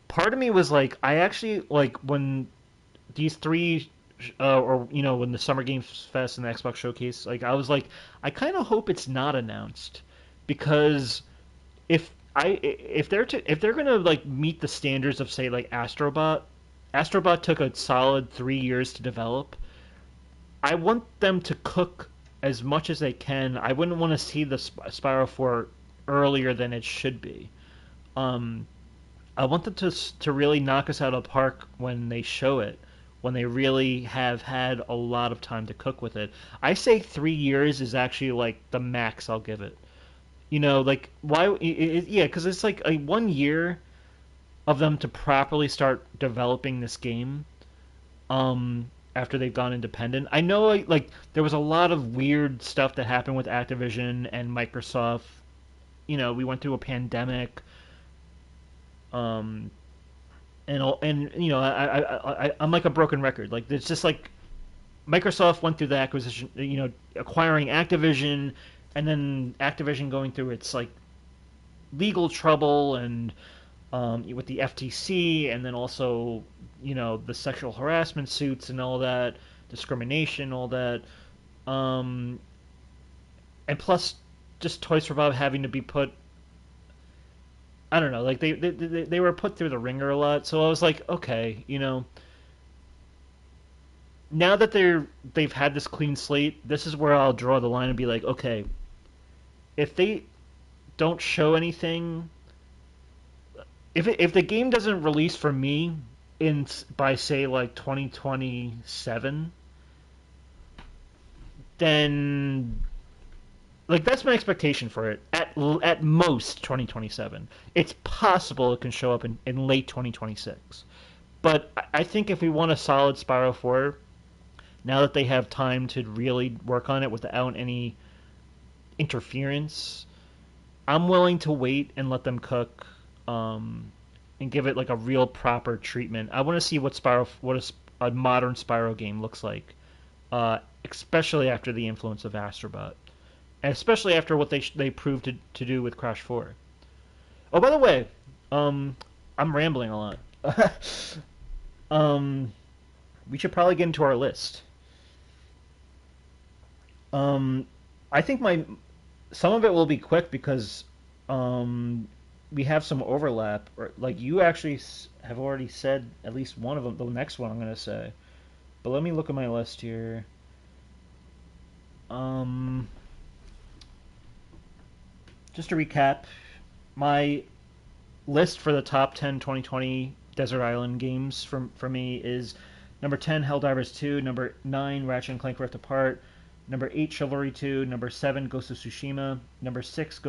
Part of me was like, I actually, like, when these three, or, when the Summer Games Fest and the Xbox Showcase, like, I was like, I kind of hope it's not announced. Because if they're gonna like meet the standards of say like Astrobot took a solid 3 years to develop. I want them to cook as much as they can. I wouldn't want to see the Spyro 4 earlier than it should be. Um, I want them to really knock us out of the park when they show it, when they really have had a lot of time to cook with it. I say 3 years is actually like the max I'll give it. Like why? Yeah, because it's like a 1 year of them to properly start developing this game. After they've gone independent, I know like there was a lot of weird stuff that happened with Activision and Microsoft. We went through a pandemic. Um, I'm like a broken record. Like it's just like Microsoft went through the acquisition, acquiring Activision, and then Activision going through its like legal trouble and with the FTC, and then also the sexual harassment suits and all that, discrimination, all that, um, and plus just Toys for Bob having to be put. I don't know, like they were put through the ringer a lot, so I was like, okay, now that they've had this clean slate, this is where I'll draw the line and be like, okay, if they don't show anything, if the game doesn't release for me in by say like 2027, then like that's my expectation for it at most 2027. It's possible it can show up in late 2026, but I think if we want a solid Spyro 4, now that they have time to really work on it without any interference, I'm willing to wait and let them cook, and give it like a real proper treatment. I want to see what a modern Spyro game looks like, especially after the influence of Astrobot, and especially after what they proved to do with Crash 4. Oh, by the way, I'm rambling a lot. um, we should probably get into our list. I think some of it will be quick because we have some overlap. Or, like you actually have already said at least one of them. The next one I'm gonna say, but let me look at my list here. Just to recap, my list for the top 10 2020 Desert Island games for me is number 10 Helldivers 2, number 9 Ratchet and Clank Rift Apart, number 8 Chivalry 2, number 7 Ghost of Tsushima, number 6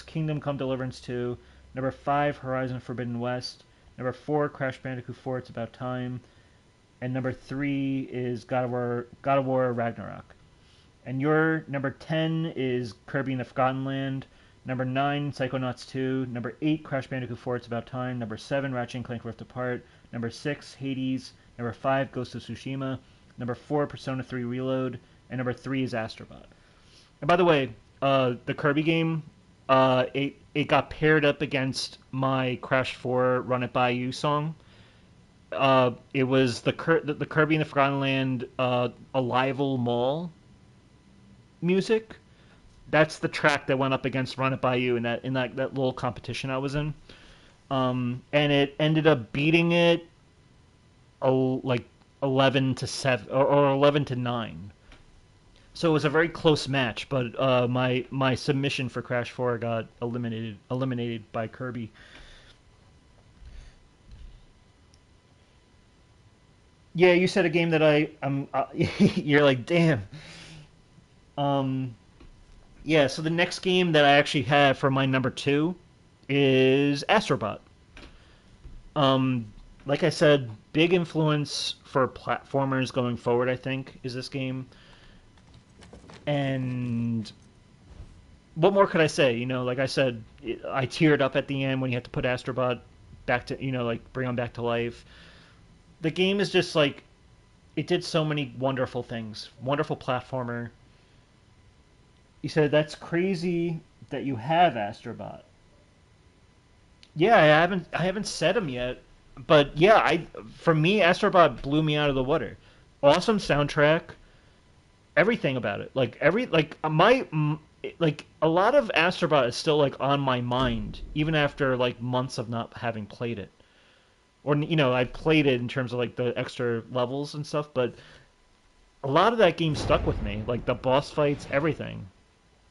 Kingdom Come Deliverance 2, number 5 Horizon Forbidden West, number 4 Crash Bandicoot 4 It's About Time, and number 3 is God of War Ragnarok. And your number 10 is Kirby and the Forgotten Land. Number 9, Psychonauts 2. Number 8, Crash Bandicoot 4 It's About Time. Number 7, Ratchet and Clank Rift Apart. Number 6, Hades. Number 5, Ghost of Tsushima. Number 4, Persona 3 Reload. And number 3 is Astrobot. And by the way, the Kirby game, it got paired up against my Crash 4 Run It By You song. It was the Kirby and the Forgotten Land Alival Mall music. That's the track that went up against Run It By You in that little competition I was in. And it ended up beating it like 11-7 or 11-9. So it was a very close match, but my submission for Crash 4 got eliminated by Kirby. Yeah, you said a game that I'm you're like, damn. Yeah, so the next game that I actually have for my number 2 is Astrobot. Like I said, big influence for platformers going forward, I think, is this game. And what more could I say? You know, like I said, I teared up at the end when you had to put Astrobot back to, like bring him back to life. The game is just like, it did so many wonderful things. Wonderful platformer. You said that's crazy that you have Astrobot. Yeah, I haven't said him yet, but yeah, for me Astrobot blew me out of the water. Awesome soundtrack, everything about it. Like a lot of Astrobot is still like on my mind even after like months of not having played it. Or I played it in terms of like the extra levels and stuff, but a lot of that game stuck with me, like the boss fights, everything.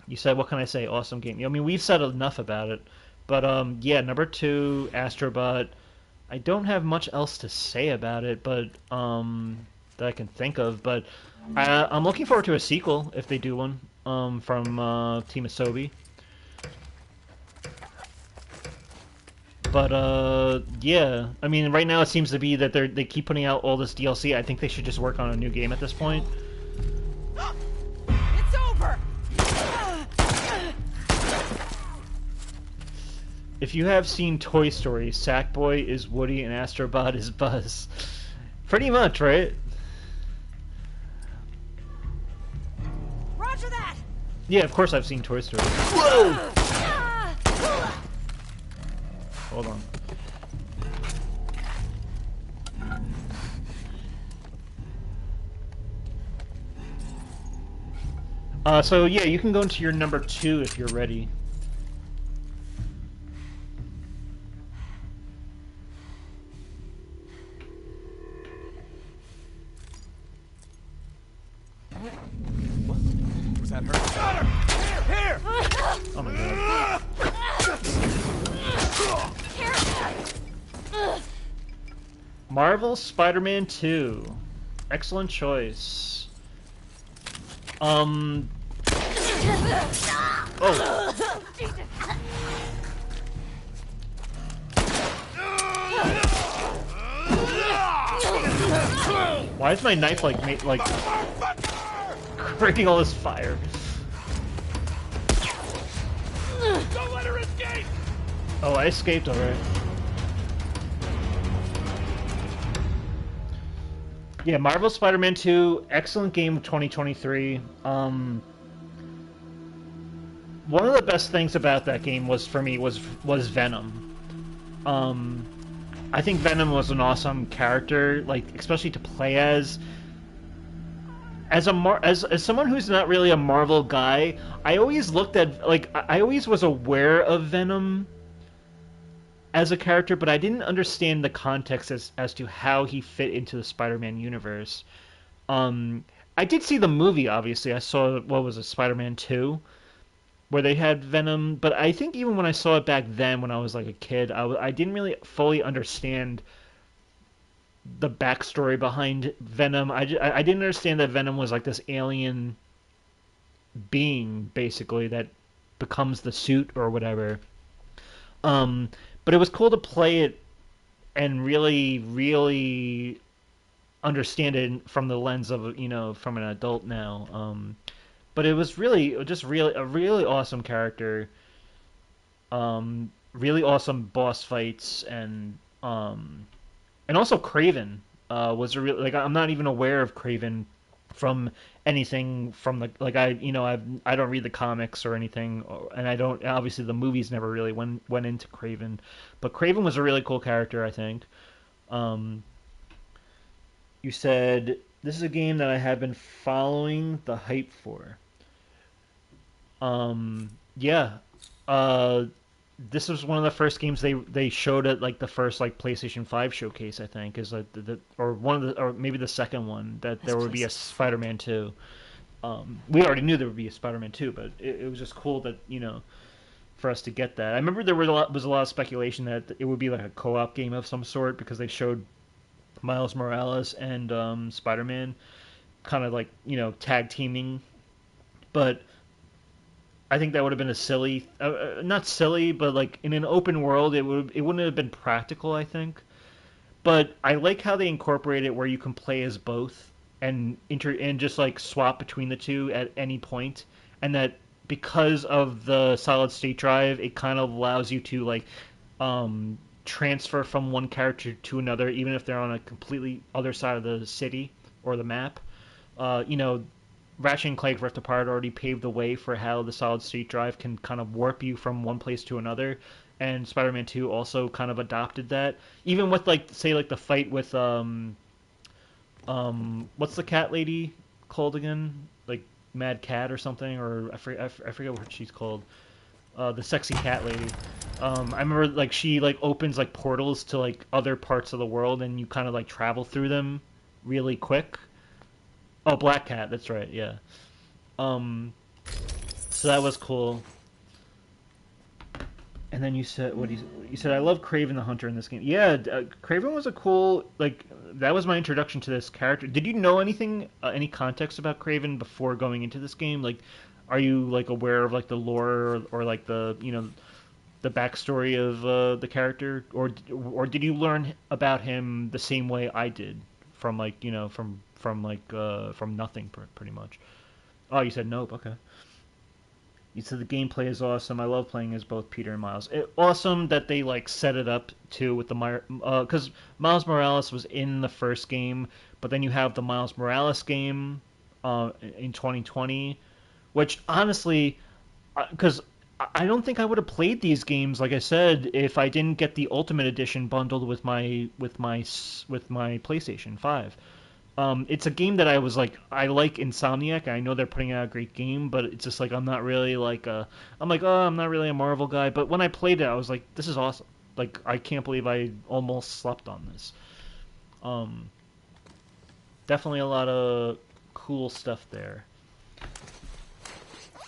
You said, what can I say? Awesome game. I mean, we've said enough about it. But, yeah, number 2, Astrobot. I don't have much else to say about it, but that I can think of. But I'm looking forward to a sequel, if they do one, from Team Asobi. But, yeah. I mean, right now it seems to be that they keep putting out all this DLC. I think they should just work on a new game at this point. It's over! If you have seen Toy Story, Sackboy is Woody and Astrobot is Buzz. Pretty much, right? Roger that! Yeah, of course I've seen Toy Story. Whoa! Hold on. So yeah, you can go into your number 2 if you're ready. Was that her? Got her! Here! Oh my god. Marvel Spider-Man 2. Excellent choice. Oh. Why is my knife like creating all this fire? Don't let her escape! Oh, I escaped alright. Yeah, Marvel Spider-Man 2, excellent game of 2023. One of the best things about that game was, for me, was Venom. I think Venom was an awesome character, like especially to play as someone who's not really a Marvel guy. I always looked at like I always was aware of Venom as a character, but I didn't understand the context as to how he fit into the Spider-Man universe. Um, I did see the movie, obviously. I saw what was it, Spider-Man 2, where they had Venom, but I think even when I saw it back then, when I was like a kid, I didn't really fully understand the backstory behind Venom. I didn't understand that Venom was like this alien being, basically, that becomes the suit or whatever. Um, but it was cool to play it and really, really understand it from the lens of from an adult now. But it was really just really a really awesome character. Really awesome boss fights and also Craven was a real like I'm not even aware of Craven from anything from the like I don't read the comics or anything, and I don't obviously the movies never really went into Craven, but Craven was a really cool character, I think. Um, you said this is a game that I have been following the hype for. Yeah. Uh, this was one of the first games they showed at like the first like PlayStation 5 showcase, I think, is like or one of the or maybe the second one that This there would be a place. Spider-Man 2. We already knew there would be a Spider-Man 2, but it was just cool that, for us to get that. I remember there was a lot of speculation that it would be like a co-op game of some sort because they showed Miles Morales and Spider-Man kind of like, tag teaming, but I think that would have been a silly, not silly, but like in an open world, it wouldn't have been practical, I think. But I like how they incorporate it where you can play as both and just like swap between the two at any point, and that because of the solid state drive, it kind of allows you to like transfer from one character to another, even if they're on a completely other side of the city or the map. Uh, you know, Ratchet and Clank Rift Apart already paved the way for how the solid state drive can kind of warp you from one place to another, and Spider-Man 2 also kind of adopted that. Even with like say like the fight with what's the cat lady called again? Like Mad Cat or something, or I forget what she's called. The sexy cat lady. I remember like she like opens like portals to like other parts of the world, and you kind of like travel through them really quick. Oh, Black Cat, that's right, yeah. Um, so that was cool. And then you said you said I love Craven the Hunter in this game. Yeah, Craven was a cool like that was my introduction to this character. Did you know anything any context about Craven before going into this game? Like, are you like aware of like the lore or like the the backstory of the character, or did you learn about him the same way I did from like from nothing pretty much? Oh, you said nope. Okay. You said the gameplay is awesome. I love playing as both Peter and Miles. Awesome that they like set it up too with the because Miles Morales was in the first game, but then you have the Miles Morales game in 2020, which honestly, because I don't think I would have played these games like I said if I didn't get the Ultimate Edition bundled with my PlayStation 5. It's a game that I was like, I like Insomniac. I know they're putting out a great game, but it's just like I'm not really like I'm like, oh, I'm not really a Marvel guy. But when I played it, I was like, this is awesome. Like, I can't believe I almost slept on this. Um, Definitely a lot of cool stuff there.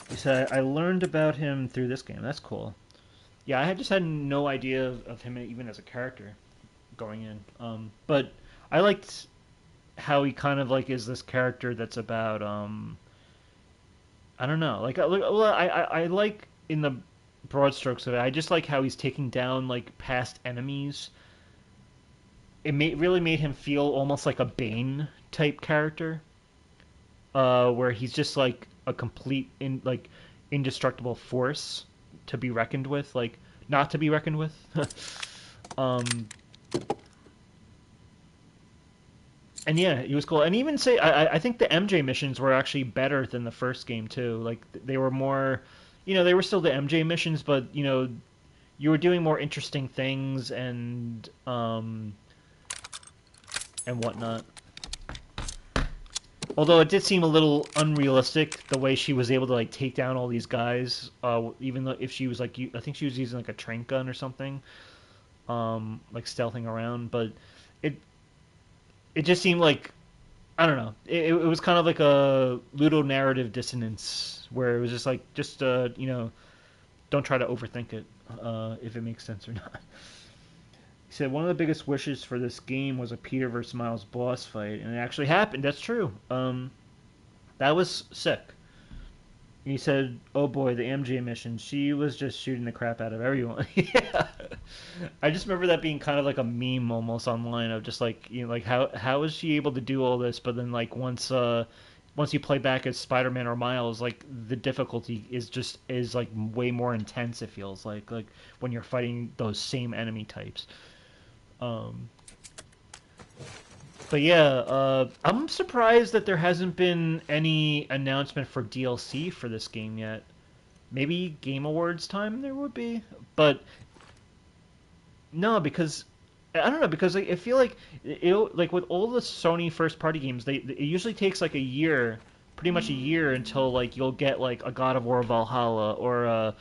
You said I learned about him through this game. That's cool. Yeah, I had just had no idea of him even as a character going in. But I liked how he kind of like is this character that's about I don't know like well I like in the broad strokes of it I just like how he's taking down like past enemies. Really made him feel almost like a Bane type character, where he's just like a complete indestructible force to be reckoned with, like not to be reckoned with. um And yeah, he was cool. And even say, I think the MJ missions were actually better than the first game too. Like they were more, they were still the MJ missions, but you were doing more interesting things and whatnot. Although it did seem a little unrealistic the way she was able to like take down all these guys, even though if she was like, I think she was using like a trank gun or something, like stealthing around. But it it just seemed like I don't know. It was kind of like a ludonarrative dissonance where it was just like don't try to overthink it, if it makes sense or not. He said one of the biggest wishes for this game was a Peter vs. Miles boss fight, and it actually happened. That's true. That was sick. He said, "Oh boy, the MJ mission. She was just shooting the crap out of everyone." Yeah, I just remember that being kind of like a meme almost online of just like like how is she able to do all this? But then like once you play back as Spider-Man or Miles, like the difficulty is like way more intense. It feels like when you're fighting those same enemy types. Um, but yeah, I'm surprised that there hasn't been any announcement for DLC for this game yet. Maybe Game Awards time there would be, but no, because I don't know because like, I feel like like with all the Sony first party games, it usually takes like a year, pretty much a year until like you'll get like a God of War Valhalla or a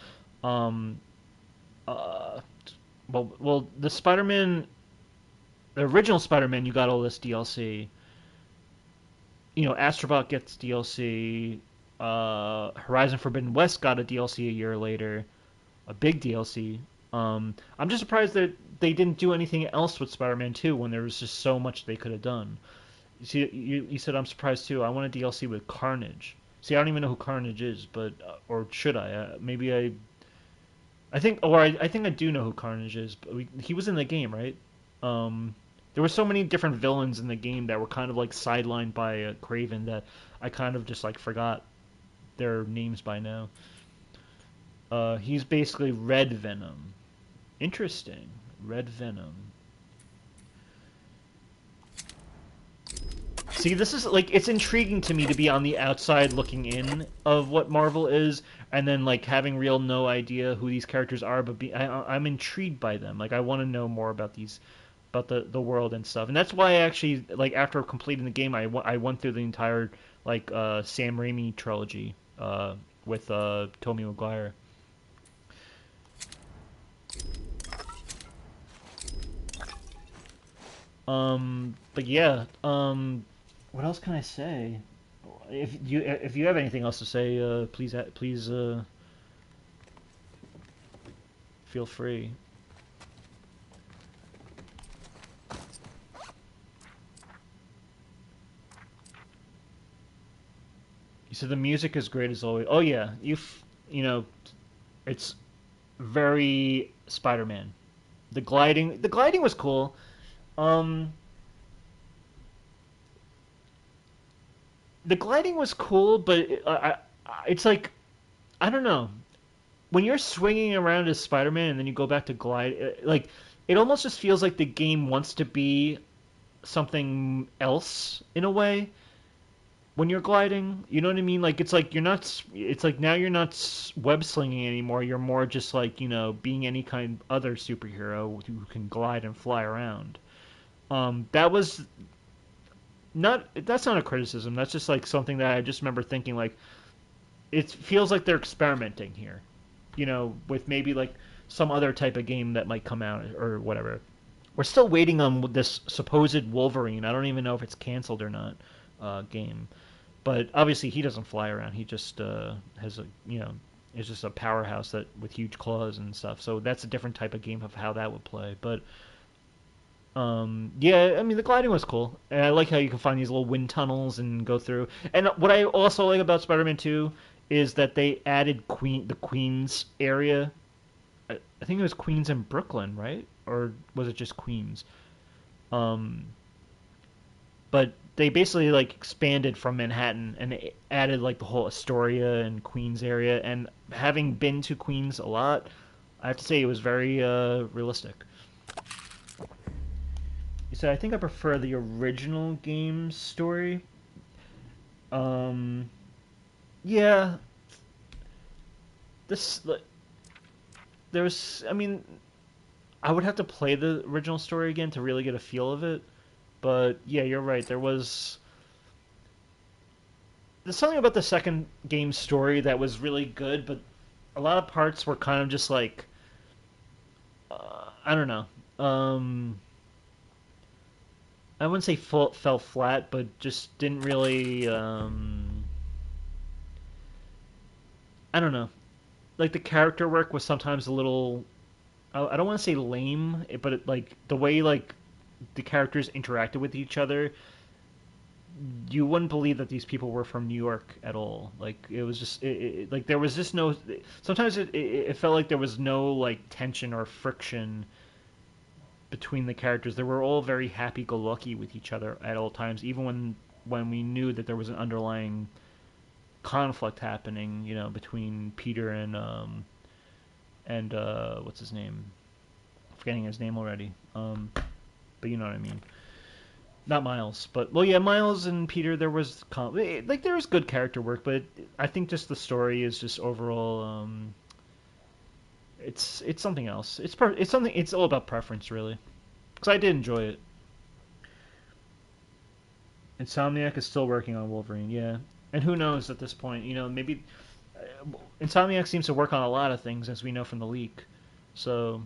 uh the Spider-Man, the original Spider-Man, you got all this DLC. Astrobot gets DLC. Horizon Forbidden West got a DLC a year later, a big DLC. I'm just surprised that they didn't do anything else with Spider-Man 2 when there was just so much they could have done. You see, you said I'm surprised too. I want a DLC with Carnage. See, I don't even know who Carnage is, but or should I? Maybe I think I do know who Carnage is. But he was in the game, right? Um, there were so many different villains in the game that were kind of like sidelined by Craven that I kind of just like forgot their names by now. He's basically Red Venom. Interesting. Red Venom. See, this is like it's intriguing to me to be on the outside looking in of what Marvel is, and then like having real no idea who these characters are, but I'm intrigued by them. Like I want to know more about about the world and stuff, and that's why I actually like after completing the game, I went through the entire like Sam Raimi trilogy with Tobey Maguire. But yeah, what else can I say? If you have anything else to say, please feel free. You said the music is great as always. Oh yeah, you know, it's very Spider-Man. The gliding was cool. Um, the gliding was cool, but it's like I don't know. When you're swinging around as Spider-Man and then you go back to glide, like it almost just feels like the game wants to be something else in a way. When you're gliding, you know what I mean? Like it's like you're not. It's like now you're not web slinging anymore. You're more just like being any kind of other superhero who can glide and fly around. That was not. That's not a criticism. That's just like something that I just remember thinking like it feels like they're experimenting here. With maybe like some other type of game that might come out or whatever. We're still waiting on this supposed Wolverine. I don't even know if it's canceled or not. Game. But obviously he doesn't fly around. He just has is just a powerhouse that with huge claws and stuff. So that's a different type of game of how that would play. But yeah, I mean the gliding was cool, and I like how you can find these little wind tunnels and go through. And what I also like about Spider-Man 2 is that they added the Queens area. I think it was Queens and Brooklyn, right? Or was it just Queens? Um, but they basically like expanded from Manhattan and they added like the whole Astoria and Queens area. And having been to Queens a lot, I have to say it was very realistic. You said I think I prefer the original game's story. Yeah, this I mean, I would have to play the original story again to really get a feel of it. But yeah, you're right. There's something about the second game story that was really good, but a lot of parts were kind of just like, I don't know. I wouldn't say fell flat, but just didn't really. I don't know. Like the character work was sometimes a little. I don't want to say lame, but like the way like the characters interacted with each other, you wouldn't believe that these people were from New York at all. Like it was just like there was just no. Sometimes it felt like there was no like tension or friction between the characters. They were all very happy-go-lucky with each other at all times, even when we knew that there was an underlying conflict happening, you know, between Peter and what's his name? I'm forgetting his name already. But you know what I mean. Not Miles, but well, yeah, Miles and Peter. There was like there was good character work, but I think just the story is just overall. It's something else. It's something. It's all about preference, really. Because I did enjoy it. Insomniac is still working on Wolverine, yeah. And who knows at this point? You know, maybe Insomniac seems to work on a lot of things, as we know from the leak. So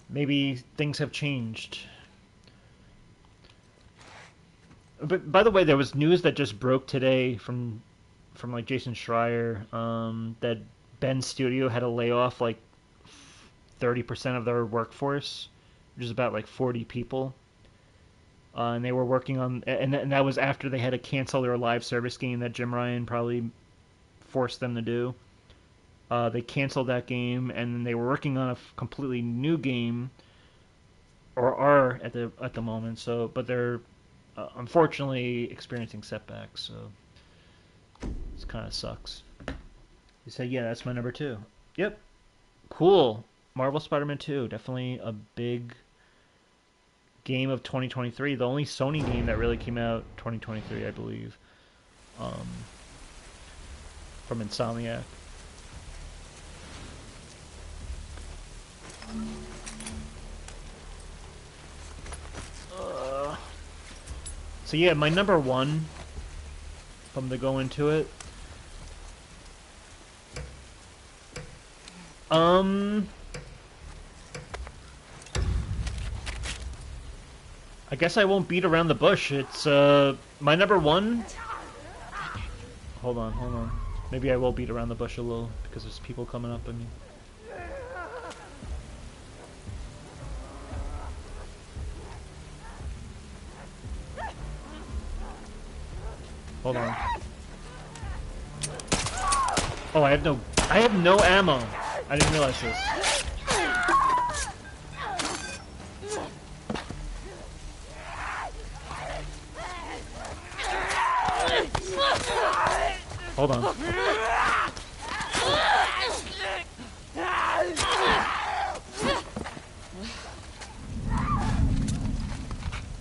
maybe things have changed. But by the way, there was news that just broke today from like Jason Schreier that Ben's studio had to lay off like 30% of their workforce, which is about like 40 people. And they were working on, and that was after they had to cancel their live service game that Jim Ryan probably forced them to do. They canceled that game, and they were working on a completely new game, or are at the moment. So, but they're unfortunately experiencing setbacks. So, this kind of sucks. You say, yeah, that's my number 2. Yep, cool. Marvel Spider-Man 2, definitely a big game of 2023. The only Sony game that really came out 2023, I believe, from Insomniac. So yeah, my number 1, if I'm to go into it, I guess I won't beat around the bush. It's my number 1. Hold on. Maybe I will beat around the bush a little because there's people coming up at me. Hold on. Oh, I have no ammo. I didn't realize this. Hold on.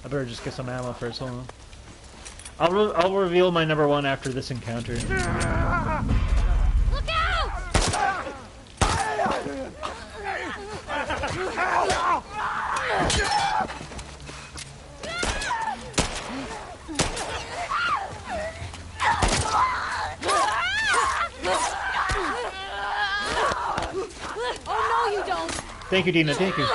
I better just get some ammo first. Hold on. I'll reveal my number 1 after this encounter. Look out! Oh no, you don't! Thank you, Dina. Thank you.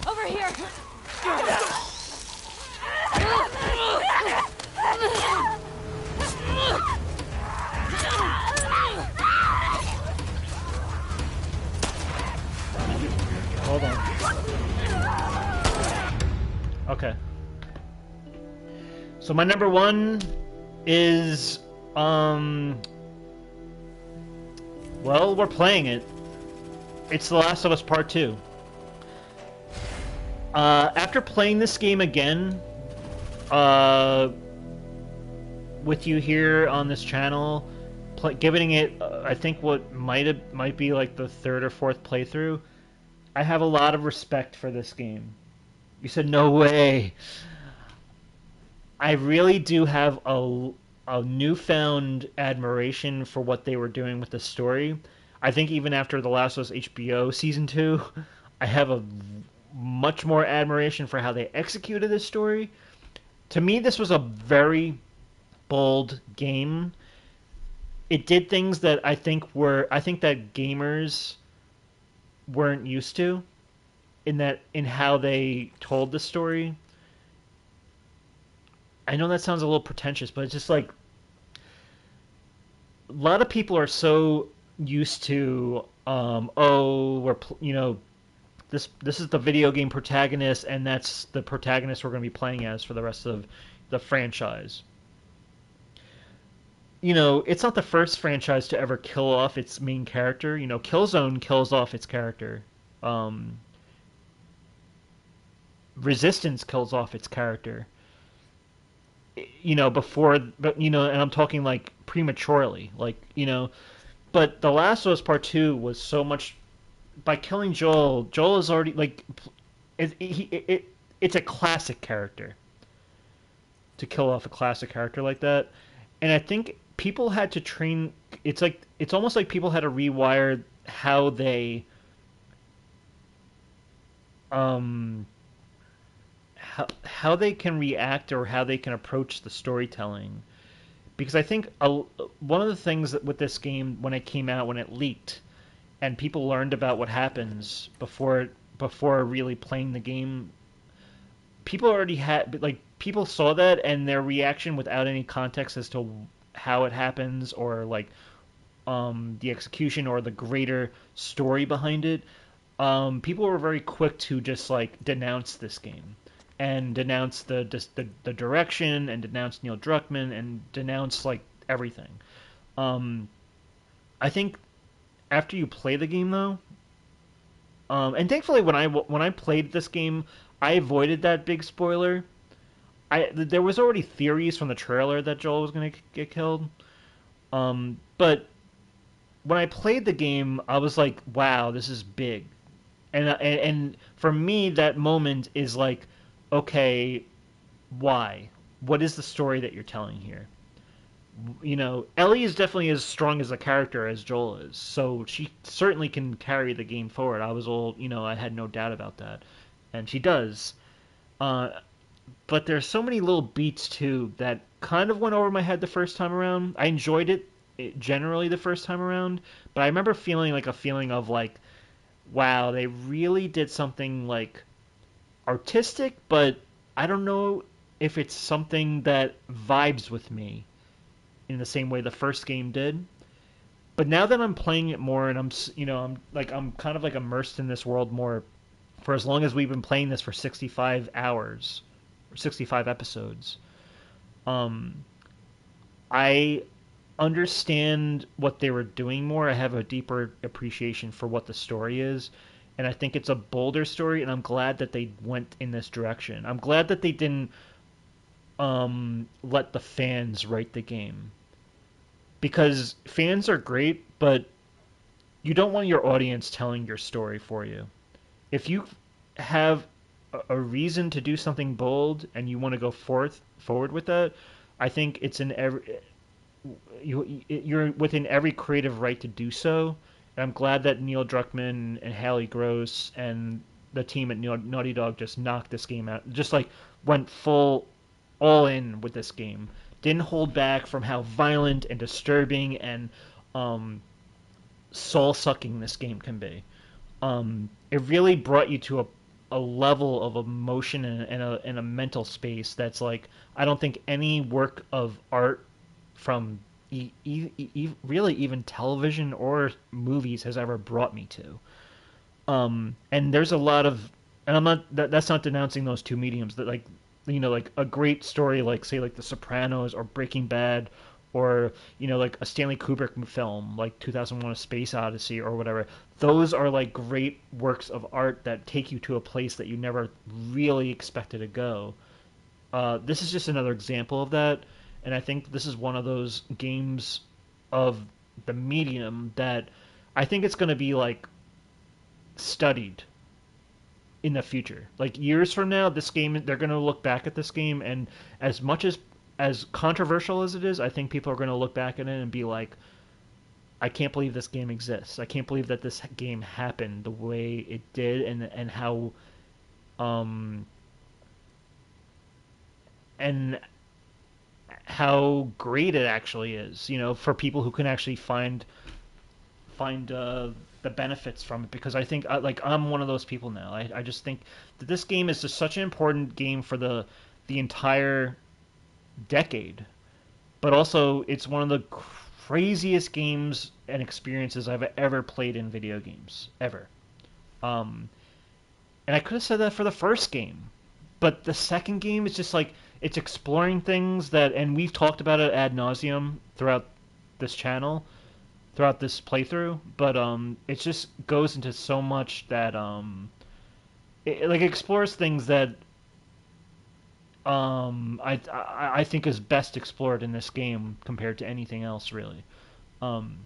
Over here! Hold on. Okay. So my number 1 is well, we're playing it. It's The Last of Us Part 2. After playing this game again, with you here on this channel, giving it, I think what might be like the third or fourth playthrough. I have a lot of respect for this game. You said no way. I really do have a newfound admiration for what they were doing with the story. I think even after The Last of Us HBO season 2, I have a much more admiration for how they executed this story. To me, this was a very bold game. It did things that I think that gamers weren't used to in how they told the story. I know that sounds a little pretentious, but it's just like a lot of people are so used to this is the video game protagonist, and that's the protagonist we're going to be playing as for the rest of the franchise. It's not the first franchise to ever kill off its main character. Killzone kills off its character. Resistance kills off its character. And I'm talking like prematurely, but The Last of Us Part 2 was so much by killing Joel. Joel is already like it's a classic character to kill off a classic character like that, and I think people had to train. It's almost like people had to rewire how they how they can react or how they can approach the storytelling. Because I think one of the things that with this game when it came out, when it leaked, and people learned about what happens before really playing the game, people already had people saw that, and their reaction without any context as to how it happens or the execution or the greater story behind it, people were very quick to just denounce this game and denounce the direction and denounce Neil Druckmann and denounce everything. I think after you play the game though, and thankfully when I played this game, I avoided that big spoiler. There was already theories from the trailer that Joel was going to get killed, but when I played the game, I was like, "Wow, this is big," and for me, that moment is like, okay, why? What is the story that you're telling here? Ellie is definitely as strong as a character as Joel is, so she certainly can carry the game forward. I had no doubt about that, and she does. But there's so many little beats too that kind of went over my head the first time around. I enjoyed it generally the first time around, but I remember feeling a feeling of wow, they really did something artistic, but I don't know if it's something that vibes with me in the same way the first game did. But now that I'm playing it more and I'm kind of immersed in this world more for as long as we've been playing this for 65 hours or 65 episodes, I understand what they were doing more. I have a deeper appreciation for what the story is. And I think it's a bolder story, and I'm glad that they went in this direction. I'm glad that they didn't let the fans write the game. Because fans are great, but you don't want your audience telling your story for you. If you have a reason to do something bold and you want to go forward with that, I think it's you're within every creative right to do so. And I'm glad that Neil Druckmann and Haley Gross and the team at Naughty Dog just knocked this game out. Just went all in with this game. Didn't hold back from how violent and disturbing and soul-sucking this game can be. It really brought you to a level of emotion and a mental space that's I don't think any work of art from really even television or movies has ever brought me to. And there's a lot of, and I'm not, that's not denouncing those two mediums, that a great story say The Sopranos or Breaking Bad or a Stanley Kubrick film 2001: A Space Odyssey or whatever. Those are great works of art that take you to a place that you never really expected to go. This is just another example of that. And I think this is one of those games of the medium that I think it's going to be like studied in the future. Like years from now, this game they're going to look back at this game, and as much as controversial as it is, I think people are going to look back at it and be like, I can't believe this game exists. I can't believe that this game happened the way it did, and how and how great it actually is. You know, for people who can actually find the benefits from it, because I think like I'm one of those people now. I just think that this game is just such an important game for the entire decade, but also it's one of the craziest games and experiences I've ever played in video games ever. Um, and I could have said that for the first game, but the second game is just like it's exploring things that, and we've talked about it ad nauseum throughout this channel, throughout this playthrough. But it just goes into so much that it like explores things that I think is best explored in this game compared to anything else really. Um,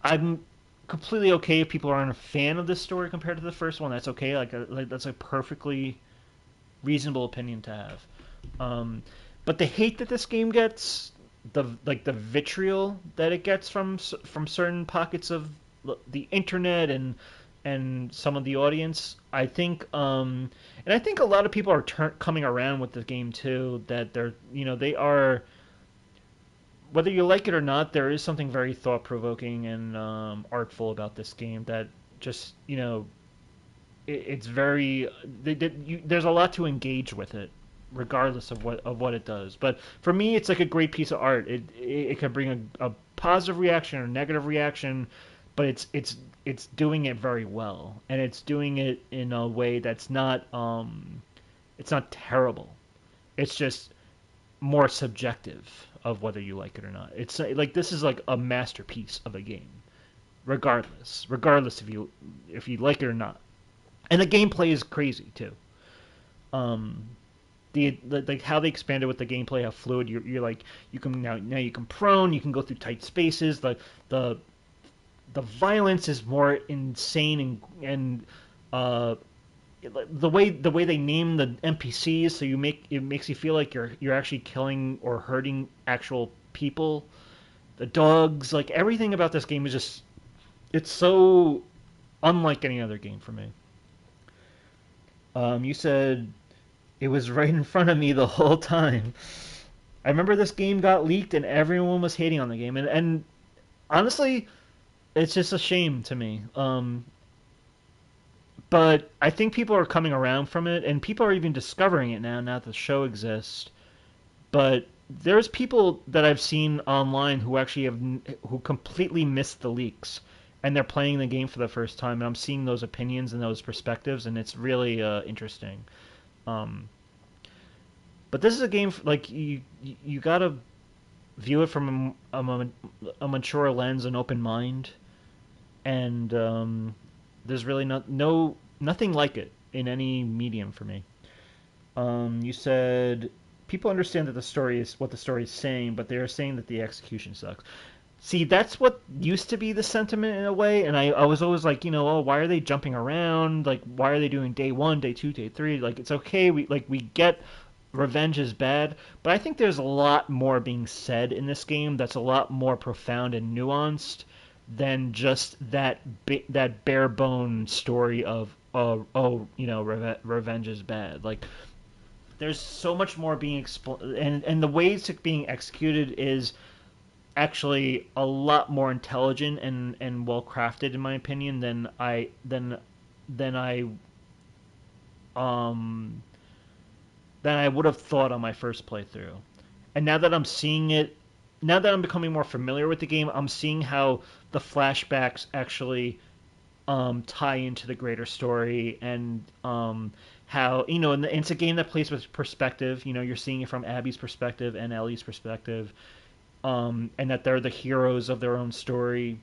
I'm completely okay if people aren't a fan of this story compared to the first one. That's okay. Like that's a perfectly reasonable opinion to have. Um, but the hate that this game gets, the vitriol that it gets from certain pockets of the internet and some of the audience, I think, and I think a lot of people are coming around with the game too. That they are, whether you like it or not, there is something very thought provoking and artful about this game that just it's very there's a lot to engage with it regardless of what it does. But for me, it's like a great piece of art. It can bring a positive reaction or negative reaction, but it's doing it very well, and it's doing it in a way that's not it's not terrible. It's just more subjective of whether you like it or not. It's like this is like a masterpiece of a game, regardless if you like it or not. And the gameplay is crazy too. Um, like how they expanded with the gameplay, how fluid you're like you can now you can prone, you can go through tight spaces. The the violence is more insane and the way they name the NPCs, so it makes you feel like you're actually killing or hurting actual people. The dogs, like everything about this game is just it's so unlike any other game for me. You said it was right in front of me the whole time. I remember this game got leaked and everyone was hating on the game, and honestly, it's just a shame to me. But I think people are coming around from it, and people are even discovering it now that the show exists. But there's people that I've seen online who actually who completely missed the leaks, and they're playing the game for the first time, and I'm seeing those opinions and those perspectives, and it's really interesting. Um, but this is a game like you gotta view it from a mature lens, an open mind, and there's really nothing like it in any medium for me. You said people understand that the story is what the story is saying, but they are saying that the execution sucks. See, that's what used to be the sentiment in a way, and I was always like, oh, why are they jumping around? Like, why are they doing day one, day two, day three? Like, it's okay. We get revenge is bad, but I think there's a lot more being said in this game that's a lot more profound and nuanced than just that bare bone story of revenge is bad. Like there's so much more being and the ways it's being executed is actually a lot more intelligent and well crafted in my opinion than um I would have thought on my first playthrough. And now that I'm becoming more familiar with the game, I'm seeing how the flashbacks actually tie into the greater story, and how and it's a game that plays with perspective. You're seeing it from Abby's perspective and Ellie's perspective, and that they're the heroes of their own story,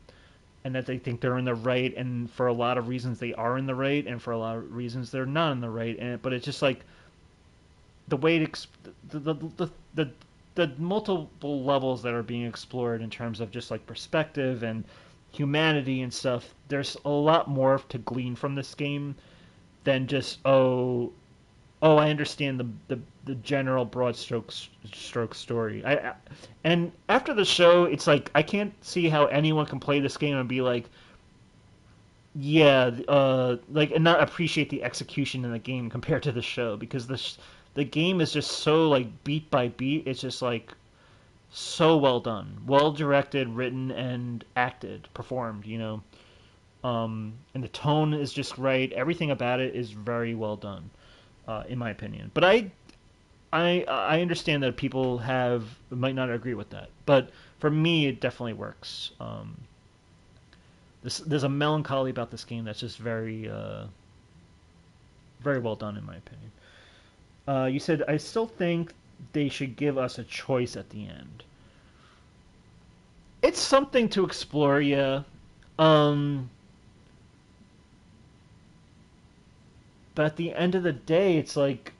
and that they think they're in the right, and for a lot of reasons they are in the right, and for a lot of reasons they're not in the right. But it's just like the way the the multiple levels that are being explored in terms of just like perspective and humanity and stuff, there's a lot more to glean from this game than just I understand the general broad stroke story. And after the show, it's like I can't see how anyone can play this game and be like, yeah, like and not appreciate the execution in the game compared to the show because the game is just so like beat by beat. It's just like so well done, well directed, written, and acted, performed. And the tone is just right. Everything about it is very well done, in my opinion. But I understand that people might not agree with that, but for me, it definitely works. There's a melancholy about this game that's just very well done, in my opinion. You said I still think they should give us a choice at the end. It's something to explore, yeah. Um, but at the end of the day, it's like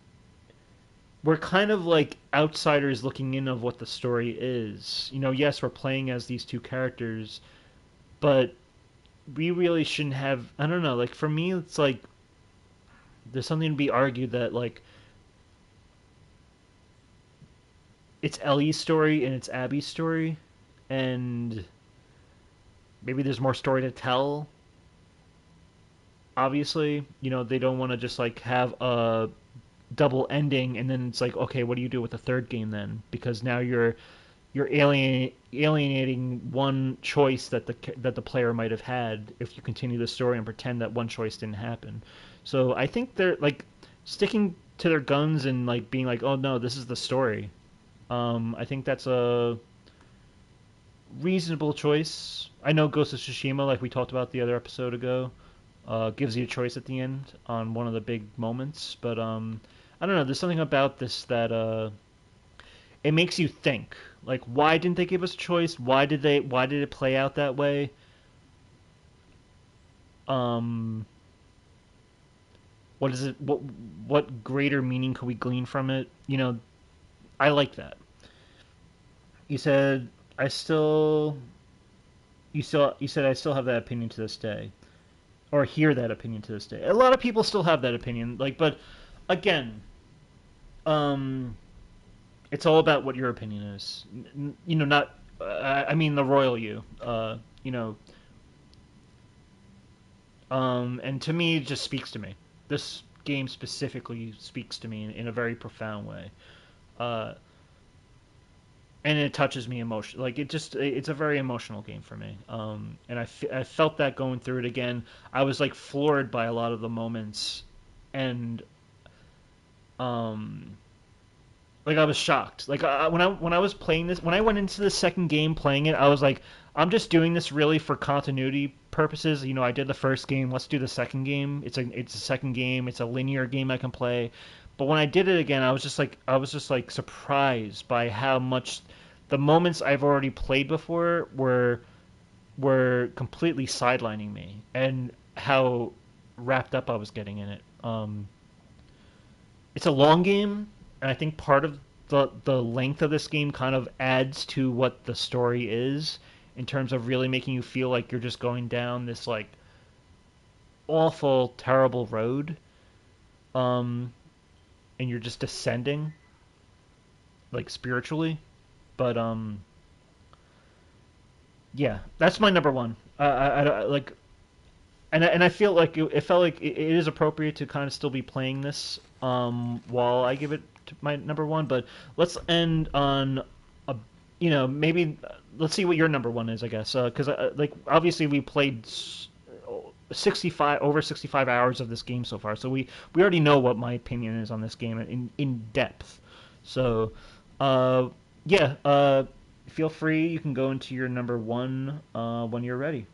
we're kind of like outsiders looking in of what the story is. Yes, we're playing as these two characters, but we really shouldn't have. I don't know. Like for me, it's like there's something to be argued that like it's Ellie's story and it's Abby's story, and maybe there's more story to tell. Obviously, they don't want to just like have a double ending and then it's like, okay, what do you do with the third game then? Because now you're alienating one choice that the player might have had if you continue the story and pretend that one choice didn't happen. So I think they're like sticking to their guns and like being like, oh no, this is the story. I think that's a reasonable choice. I know Ghost of Tsushima, like we talked about the other episode ago, gives you a choice at the end on one of the big moments, but I don't know. There's something about this that it makes you think. Like, why didn't they give us a choice? Why did it play out that way? Um, what is it? What greater meaning could we glean from it? I like that. You said I still. You said I still have that opinion to this day, or hear that opinion to this day. A lot of people still have that opinion. Like, but again, um, it's all about what your opinion is. Not. I mean the royal you. You know. And to me, it just speaks to me. This game specifically speaks to me in a very profound way. Uh, and it touches me emotionally. Like it's a very emotional game for me. And I felt that going through it again. I was like floored by a lot of the moments, and um, like I was shocked. Like when I was playing this, when I went into the second game playing it, I was like, I'm just doing this really for continuity purposes. I did the first game. Let's do the second game. It's a second game. It's a linear game I can play. But when I did it again, I was just like surprised by how much the moments I've already played before were completely sidelining me and how wrapped up I was getting in it. It's a long game, and I think part of the length of this game kind of adds to what the story is in terms of really making you feel like you're just going down this like awful, terrible road, and you're just descending like spiritually. But yeah, that's my number one. Like, and I feel like it felt like it is appropriate to kind of still be playing this while I give it to my number one. But let's end on a maybe let's see what your number one is, I guess, because like obviously we played 65 hours of this game so far, so we already know what my opinion is on this game in depth. So yeah, feel free. You can go into your number one when you're ready.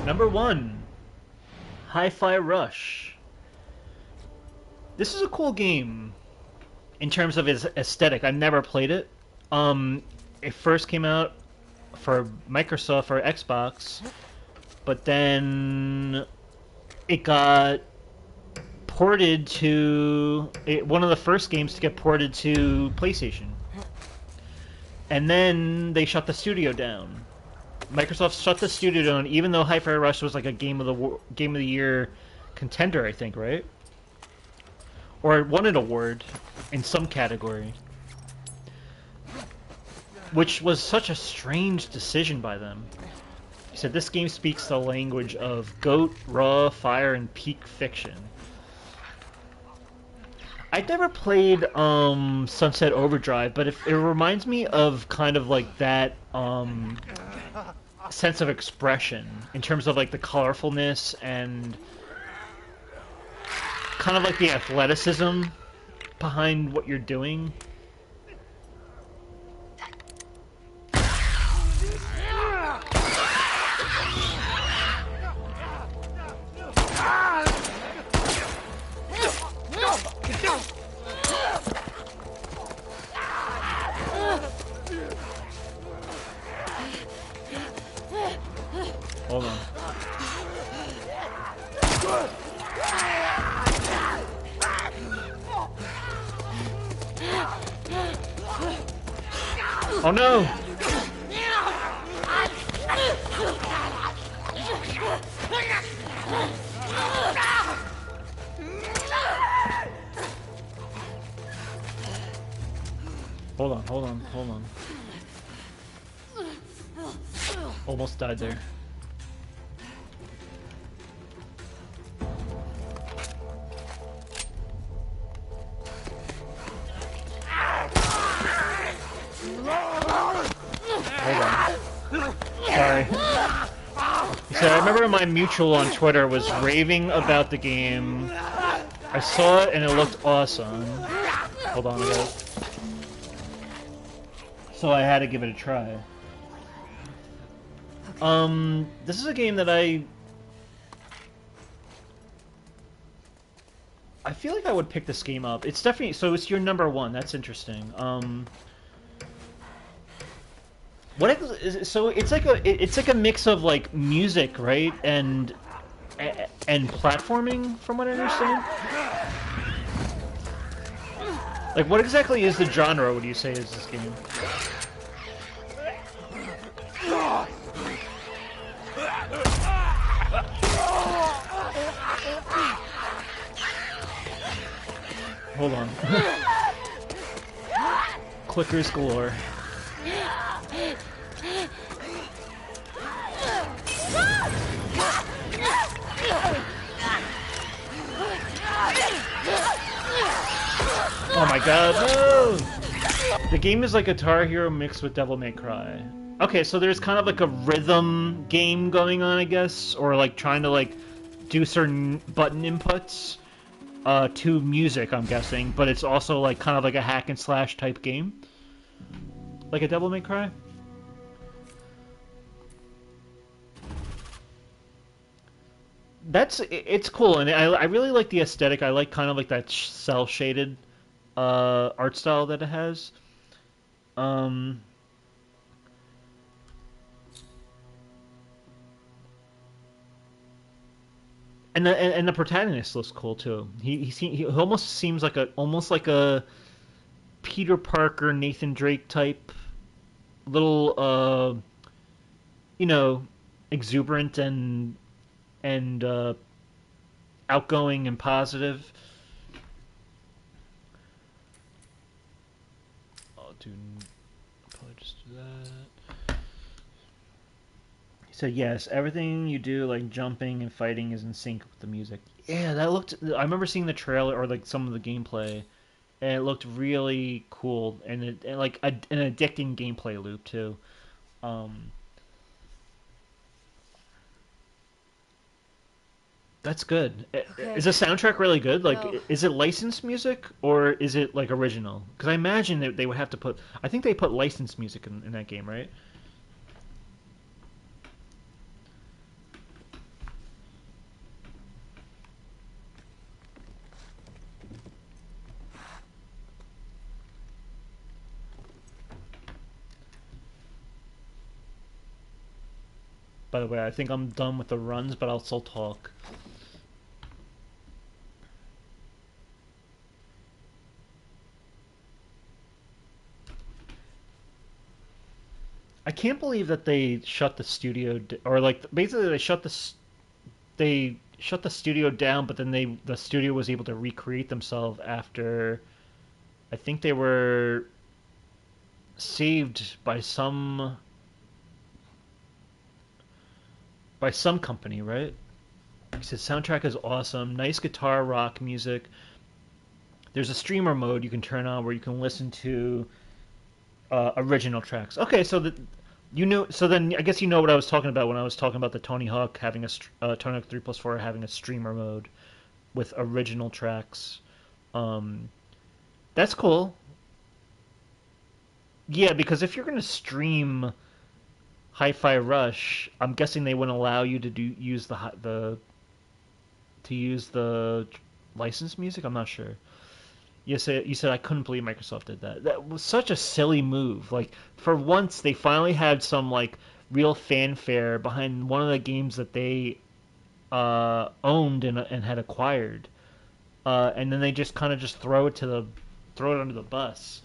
Number one, Hi-Fi Rush. This is a cool game in terms of its aesthetic. I've never played it. It first came out for Microsoft or Xbox, but then it got ported to one of the first games to get ported to PlayStation, and then they shut the studio down. Microsoft shut the studio down, even though Hi-Fi Rush was like a game of the year contender, I think, right? Or it won an award in some category, which was such a strange decision by them. He said this game speaks the language of goat, raw, fire, and peak fiction. I'd never played Sunset Overdrive, but it reminds me of kind of like that sense of expression in terms of like the colorfulness and kind of like the athleticism behind what you're doing. Hold on. Oh no! Hold on, hold on, hold on. Almost died there. Sorry. So I remember my mutual on Twitter was raving about the game. I saw it and it looked awesome. Hold on, guys. So I had to give it a try. This is a game that I feel like I would pick this game up. It's definitely, so it's your number one. That's interesting. What is so it's like a mix of like music, right, and platforming, from what I understand. Like, what exactly is the genre? Would you say is this game? Hold on. Clickers galore. Oh my god, no! The game is like Guitar Hero mixed with Devil May Cry. Okay, so there's kind of like a rhythm game going on, I guess, or like trying to like do certain button inputs to music, I'm guessing, but it's also like kind of like a hack and slash type game. Like a Devil May Cry? It's cool, and I really like the aesthetic. I like kind of like that cell shaded art style that it has. And the protagonist looks cool too. He almost seems like a Peter Parker, Nathan Drake type, little you know, exuberant and outgoing and positive. I'll probably just do that. He said, yes, everything you do, like jumping and fighting, is in sync with the music. Yeah, that looked... I remember seeing the trailer, or like some of the gameplay, and it looked really cool, and like an addicting gameplay loop, too. That's good. Okay. Is the soundtrack really good? Like, No. is it licensed music or is it like original? Because I imagine that they would have to put. I think they put licensed music in that game, right? by the way. I think I'm done with the runs, but I'll still talk. I can't believe that they shut the studio, or like basically they shut the studio down, but then the studio was able to recreate themselves after. I think they were saved by some company, right? He said soundtrack is awesome, nice guitar rock music. There's a streamer mode you can turn on where you can listen to original tracks. Okay, so you know, so then I guess you know what I was talking about when I was talking about the Tony Hawk having Tony Hawk 3+4 having a streamer mode with original tracks. Um, that's cool. Yeah, because if you're gonna stream Hi-Fi Rush, I'm guessing they wouldn't allow you to use the licensed music. I'm not sure. You said I couldn't believe Microsoft did that. That was such a silly move. Like for once, they finally had some like real fanfare behind one of the games that they owned and had acquired, and then they just kind of just throw it under the bus.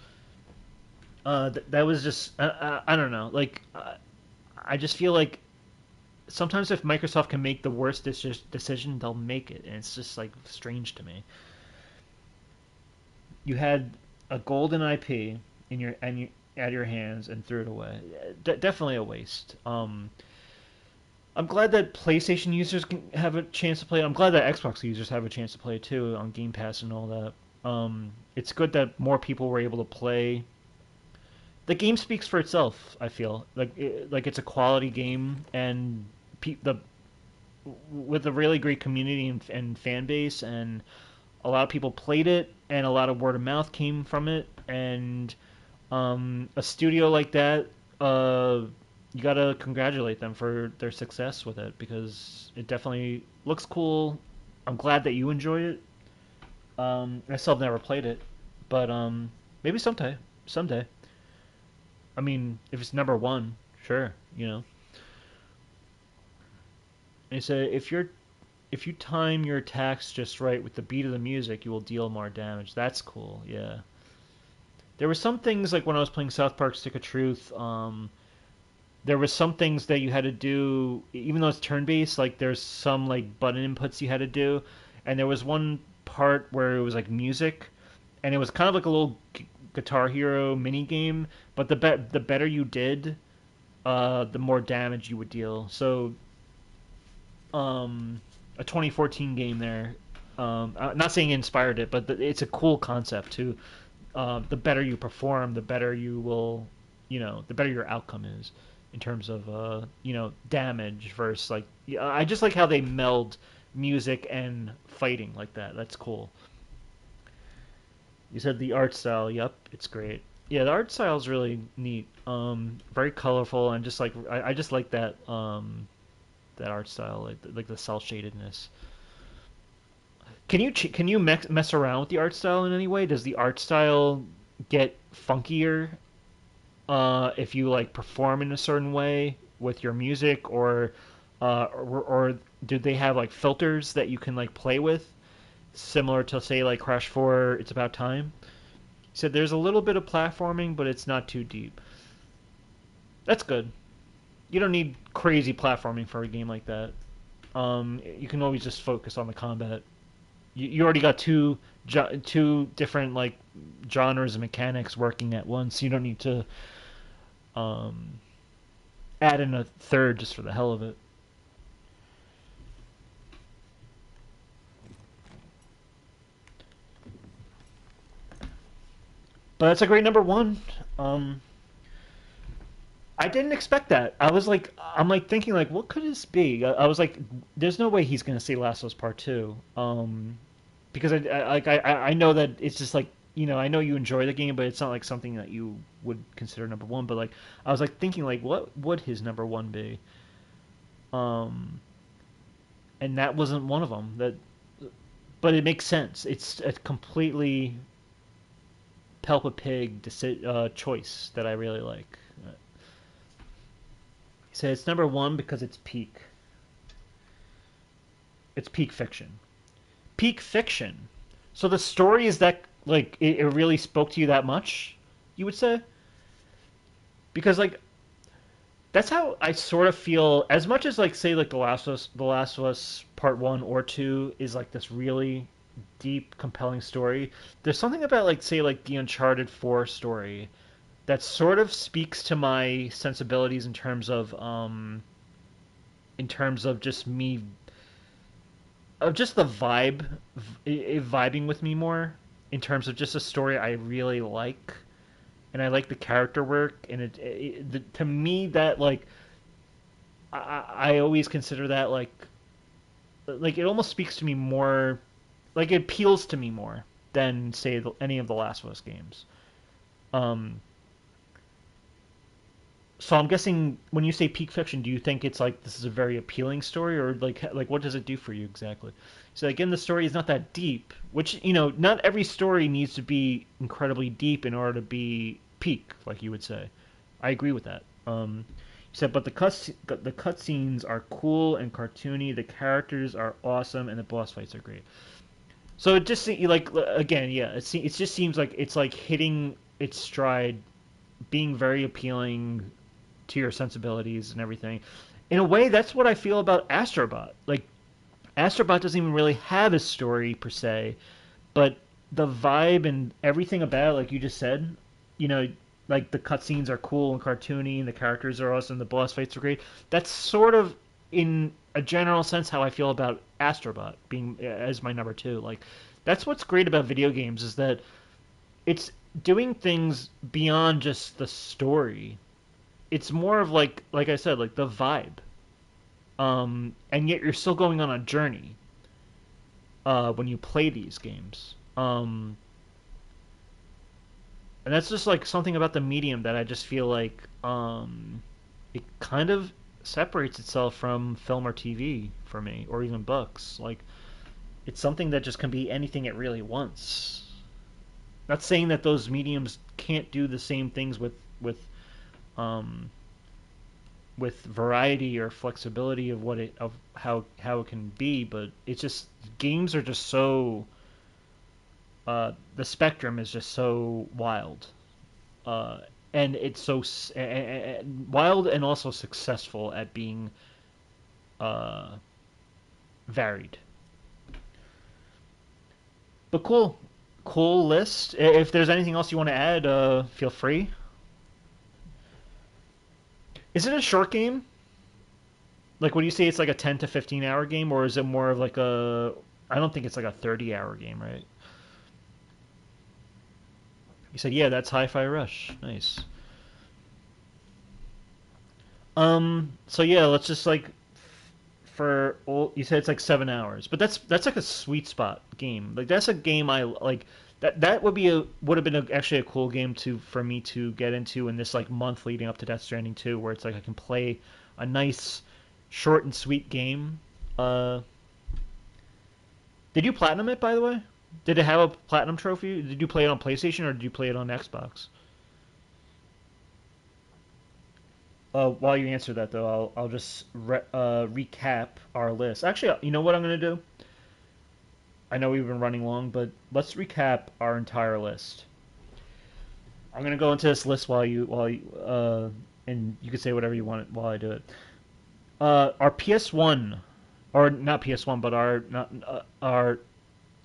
That was just I don't know. Like I just feel like sometimes if Microsoft can make the worst decision, they'll make it, and it's just like strange to me. You had a golden IP at your hands and threw it away. Definitely a waste. I'm glad that PlayStation users can have a chance to play it. I'm glad that Xbox users have a chance to play it too on Game Pass and all that. It's good that more people were able to play. The game speaks for itself. I feel like it's a quality game, and the with a really great community and fan base, and a lot of people played it, and a lot of word of mouth came from it, and a studio like that, you gotta congratulate them for their success with it because it definitely looks cool. I'm glad that you enjoy it. I still have never played it, but maybe someday. Someday. I mean, if it's number one, sure, you know. And he said if you time your attacks just right with the beat of the music, you will deal more damage. That's cool, yeah. There were some things like when I was playing South Park Stick of Truth, there was some things that you had to do, even though it's turn-based, like there's some like button inputs you had to do, and there was one part where it was like music, and it was kind of like a little Guitar Hero mini game, but the better you did, the more damage you would deal. So, a 2014 game there. I'm not saying it inspired it, but it's a cool concept too. The better you perform, the better you will, the better your outcome is in terms of damage versus like. Yeah, I just like how they meld music and fighting like that. That's cool. You said the art style. Yep, it's great. Yeah, the art style is really neat. Very colorful and just like I just like that art style, like the cell shadedness. Can you mess around with the art style in any way? Does the art style get funkier if you like perform in a certain way with your music, or do they have like filters that you can like play with, similar to say like Crash 4, It's About Time? He said there's a little bit of platforming, but it's not too deep. That's good. You don't need crazy platforming for a game like that. You can always just focus on the combat. You already got two different like genres and mechanics working at once. You don't need to add in a third just for the hell of it. But that's a great number one. I didn't expect that. I'm like thinking like, what could this be? I was like, there's no way he's gonna say Last of Us Part Two, because I know that it's just like I know you enjoy the game, but it's not like something that you would consider number one. But like, I was like thinking like, what would his number one be? And that wasn't one of them. But it makes sense. It's a completely Pelpa Pig choice that I really like. He said it's number one because it's peak. It's peak fiction. Peak fiction. So the story is that like it really spoke to you that much, you would say? Because like that's how I sort of feel as much as like say like The Last of Us Part 1 or 2 is like this really deep compelling story. There's something about like say like the Uncharted 4 story that sort of speaks to my sensibilities in terms of just me of just the vibe vibing with me more in terms of just a story I really like and I like the character work and to me that like I always consider that like it almost speaks to me more like it appeals to me more than say any of the Last of Us games. Um, so I'm guessing when you say peak fiction, do you think it's like this is a very appealing story, or like what does it do for you exactly? So again, the story is not that deep, which not every story needs to be incredibly deep in order to be peak, like you would say. I agree with that. He said, but the cutscenes are cool and cartoony. The characters are awesome, and the boss fights are great. So it just like again, yeah, it just seems like it's like hitting its stride, being very appealing to your sensibilities and everything. In a way, that's what I feel about Astrobot. Like Astrobot doesn't even really have a story per se, but the vibe and everything about it, like you just said, you know, like the cutscenes are cool and cartoony, and the characters are awesome, the boss fights are great. That's sort of in a general sense how I feel about Astrobot being as my number two. Like that's what's great about video games is that it's doing things beyond just the story. It's more of like I said, like the vibe. And yet you're still going on a journey when you play these games. And that's just like something about the medium that I just feel like it kind of separates itself from film or TV for me, or even books. Like it's something that just can be anything it really wants. Not saying that those mediums can't do the same things um, with variety or flexibility of how it can be, but it's just games are just so the spectrum is just so wild, uh, and it's so wild and also successful at being uh, varied. But cool list. If there's anything else you want to add, feel free. Is it a short game? Like, would you say it's like a 10 to 15 hour game, or is it more of like a? I don't think it's like a 30-hour game, right? You said, yeah, that's Hi-Fi Rush. Nice. So yeah, let's just like you said it's like 7 hours, but that's like a sweet spot game. Like that's a game I like. That would have been actually a cool game for me to get into in this like month leading up to Death Stranding 2, where it's like I can play a nice short and sweet game. Did you platinum it, by the way? Did it have a platinum trophy? Did you play it on PlayStation or did you play it on Xbox? While you answer that though, I'll just recap our list. Actually, you know what I'm gonna do? I know we've been running long, but let's recap our entire list. I'm gonna go into this list and you can say whatever you want while I do it. Our PS1, or not PS1, but our not our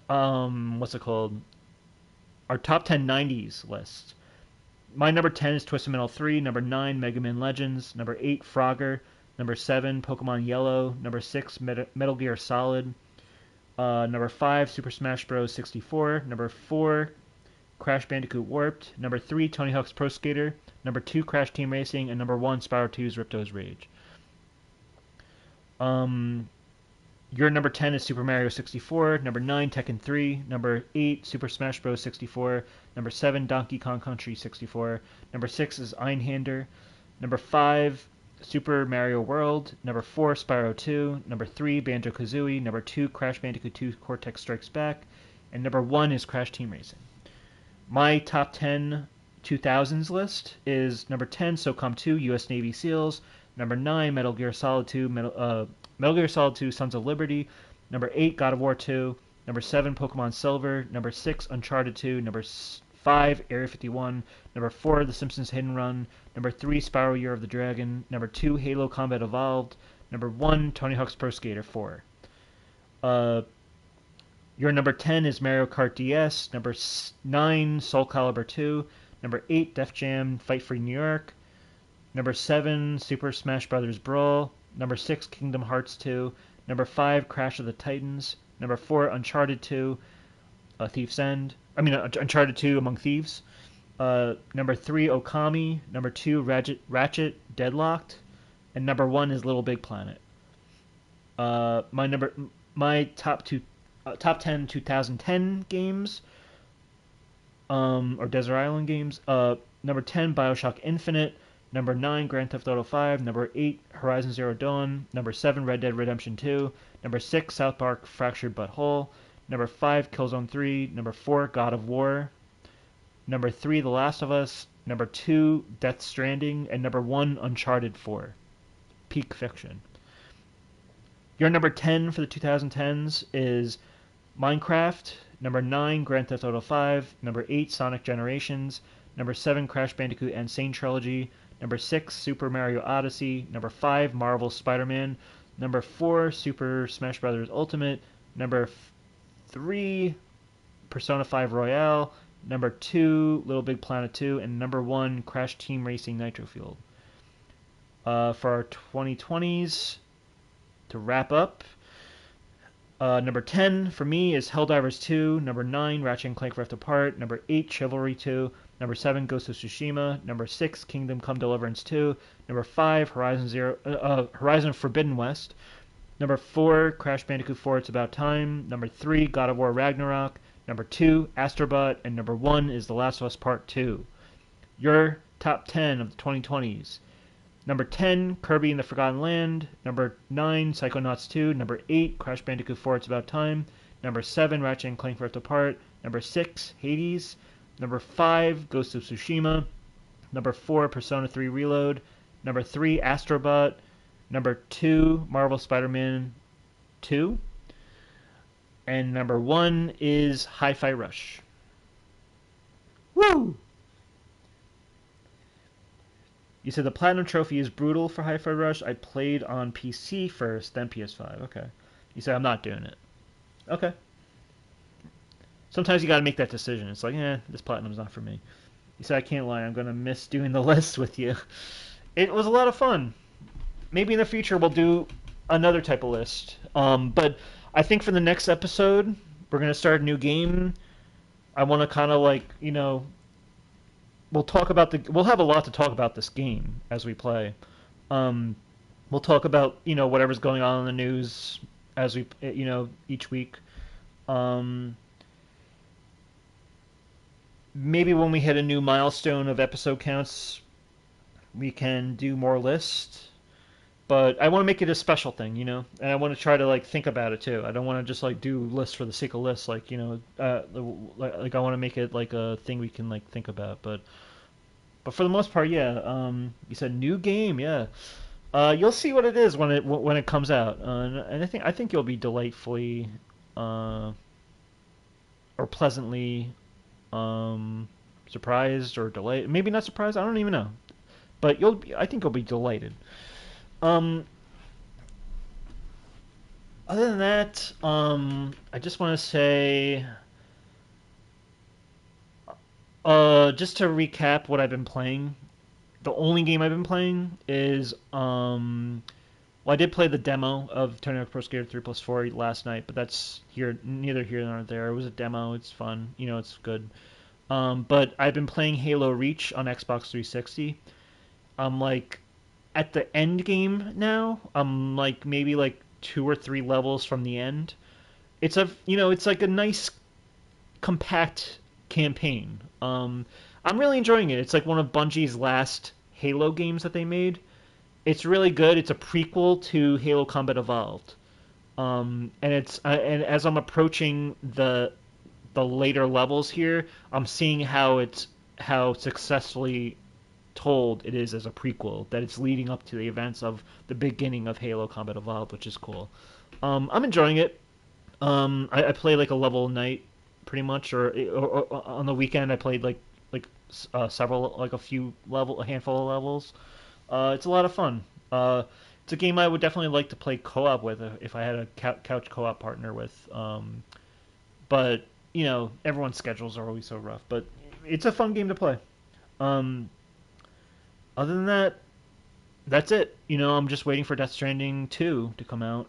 what's it called? Our top 10 90s list. My number 10 is Twisted Metal 3, number 9 Mega Man Legends, number 8 Frogger, number 7 Pokemon Yellow, number 6 Metal Gear Solid, number 5 Super Smash Bros. 64, number 4 Crash Bandicoot Warped, number 3 Tony Hawk's Pro Skater, number 2 Crash Team Racing, and number 1 Spyro 2's Ripto's Rage. Your number 10 is Super Mario 64, number 9 Tekken 3, number 8 Super Smash Bros. 64, number 7 Donkey Kong Country 64, number 6 is Einhander, number 5 Super Mario World, number 4 Spyro 2, number 3 Banjo-Kazooie, number 2 Crash Bandicoot 2 Cortex Strikes Back, and number 1 is Crash Team Racing. My top 10 2000s list is number 10 SOCOM 2 US Navy SEALs, Number 9, Metal Gear Solid 2, Metal Gear Solid 2, Sons of Liberty. Number 8, God of War 2. Number 7, Pokemon Silver. Number 6, Uncharted 2. Number 5, Area 51. Number 4, The Simpsons Hidden Run. Number 3, Spyro Year of the Dragon. Number 2, Halo Combat Evolved. Number 1, Tony Hawk's Pro Skater 4. Your number 10 is Mario Kart DS. Number 9, Soul Calibur 2. Number 8, Def Jam Fight Free New York. Number 7, Super Smash Bros. Brawl. Number 6, Kingdom Hearts 2. Number 5, Crash of the Titans. Number 4, Uncharted 2, Uncharted 2 Among Thieves. Number 3, Okami. Number 2, Ratchet Deadlocked. And number 1 is Little Big Planet. My top 10 2010 games, or Desert Island games. Number 10, BioShock Infinite. Number 9, Grand Theft Auto 5. Number 8, Horizon Zero Dawn. Number 7, Red Dead Redemption 2. Number 6, South Park Fractured But Whole. Number 5, Killzone 3. Number 4, God of War. Number 3, The Last of Us. Number 2, Death Stranding. And number 1, Uncharted 4. Peak fiction. Your number 10 for the 2010s is Minecraft. Number 9, Grand Theft Auto 5. Number 8, Sonic Generations. Number 7, Crash Bandicoot Insane Trilogy. Number 6, Super Mario Odyssey. Number 5, Marvel Spider-Man. Number 4, Super Smash Bros. Ultimate. Number 3, Persona 5 Royale. Number 2, Little Big Planet 2. And number 1, Crash Team Racing Nitro Fueled. For our 2020s, to wrap up, number 10 for me is Helldivers 2. Number 9, Ratchet & Clank Rift Apart. Number 8, Chivalry 2. Number 7, Ghost of Tsushima. Number 6, Kingdom Come Deliverance 2. Number 5, Horizon Forbidden West. Number 4, Crash Bandicoot 4, It's About Time. Number 3, God of War Ragnarok. Number 2, Astrobot. And number 1 is The Last of Us Part 2. Your top 10 of the 2020s. Number 10, Kirby and the Forgotten Land. Number 9, Psychonauts 2. Number 8, Crash Bandicoot 4, It's About Time. Number 7, Ratchet & Clank Rift Apart. Number 6, Hades. Number 5, Ghost of Tsushima. Number 4, Persona 3 Reload. Number 3, Astrobot. Number 2, Marvel Spider-Man 2. And number 1 is Hi-Fi Rush. Woo! You said the Platinum Trophy is brutal for Hi-Fi Rush. I played on PC first, then PS5. Okay. You said I'm not doing it. Okay. Sometimes you gotta make that decision. It's like, this Platinum's not for me. You said I can't lie. I'm gonna miss doing the list with you. It was a lot of fun. Maybe in the future we'll do another type of list. But I think for the next episode, we're gonna start a new game. I want to kind of we'll have a lot to talk about this game as we play. We'll talk about, whatever's going on in the news as we, each week. Maybe when we hit a new milestone of episode counts, we can do more lists. But I want to make it a special thing, and I want to try to think about it too. I don't want to just do lists for the sake of lists, I want to make it a thing we can think about. But for the most part, yeah. You said new game, yeah. You'll see what it is when it comes out, and I think you'll be delightfully or pleasantly surprised or delighted. Maybe not surprised. I don't even know, but I think you'll be delighted. Other than that, I just want to say, just to recap what I've been playing, the only game I've been playing is, I did play the demo of Tony Hawk Pro Skater 3+4 last night, but that's neither here nor there. It was a demo. It's fun. It's good. But I've been playing Halo Reach on Xbox 360. I'm at the end game now. I'm maybe 2 or 3 levels from the end. It's it's a nice compact campaign. I'm really enjoying it. It's one of Bungie's last Halo games that they made. It's really good. It's a prequel to Halo Combat Evolved. And as I'm approaching the later levels here, I'm seeing how successfully told it is as a prequel, that it's leading up to the events of the beginning of Halo Combat Evolved, which is cool. I'm enjoying it. I play like a level a night, pretty much, or on the weekend I played several, like a handful of levels. It's a lot of fun. It's a game I would definitely like to play co-op with if I had a couch co-op partner with. But everyone's schedules are always so rough. But it's a fun game to play. Other than that, that's it. I'm just waiting for Death Stranding 2 to come out.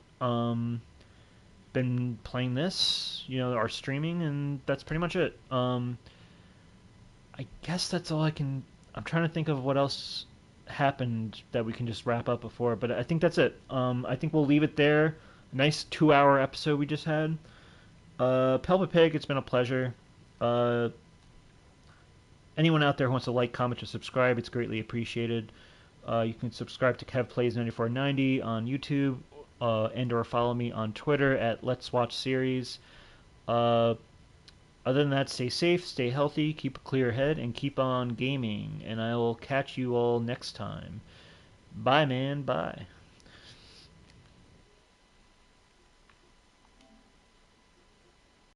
Been playing this, our streaming, and that's pretty much it. I guess that's all I can. I'm trying to think of what else happened that we can just wrap up before, but I think that's it. I think we'll leave it there. Nice 2-hour episode we just had. Pelpa Pig, it's been a pleasure. Anyone out there who wants to like, comment, or subscribe, it's greatly appreciated. You can subscribe to Kev Plays 9490 on YouTube, and or follow me on Twitter at Let's Watch Series. Other than that, stay safe, stay healthy, keep a clear head, and keep on gaming. And I will catch you all next time. Bye, man. Bye.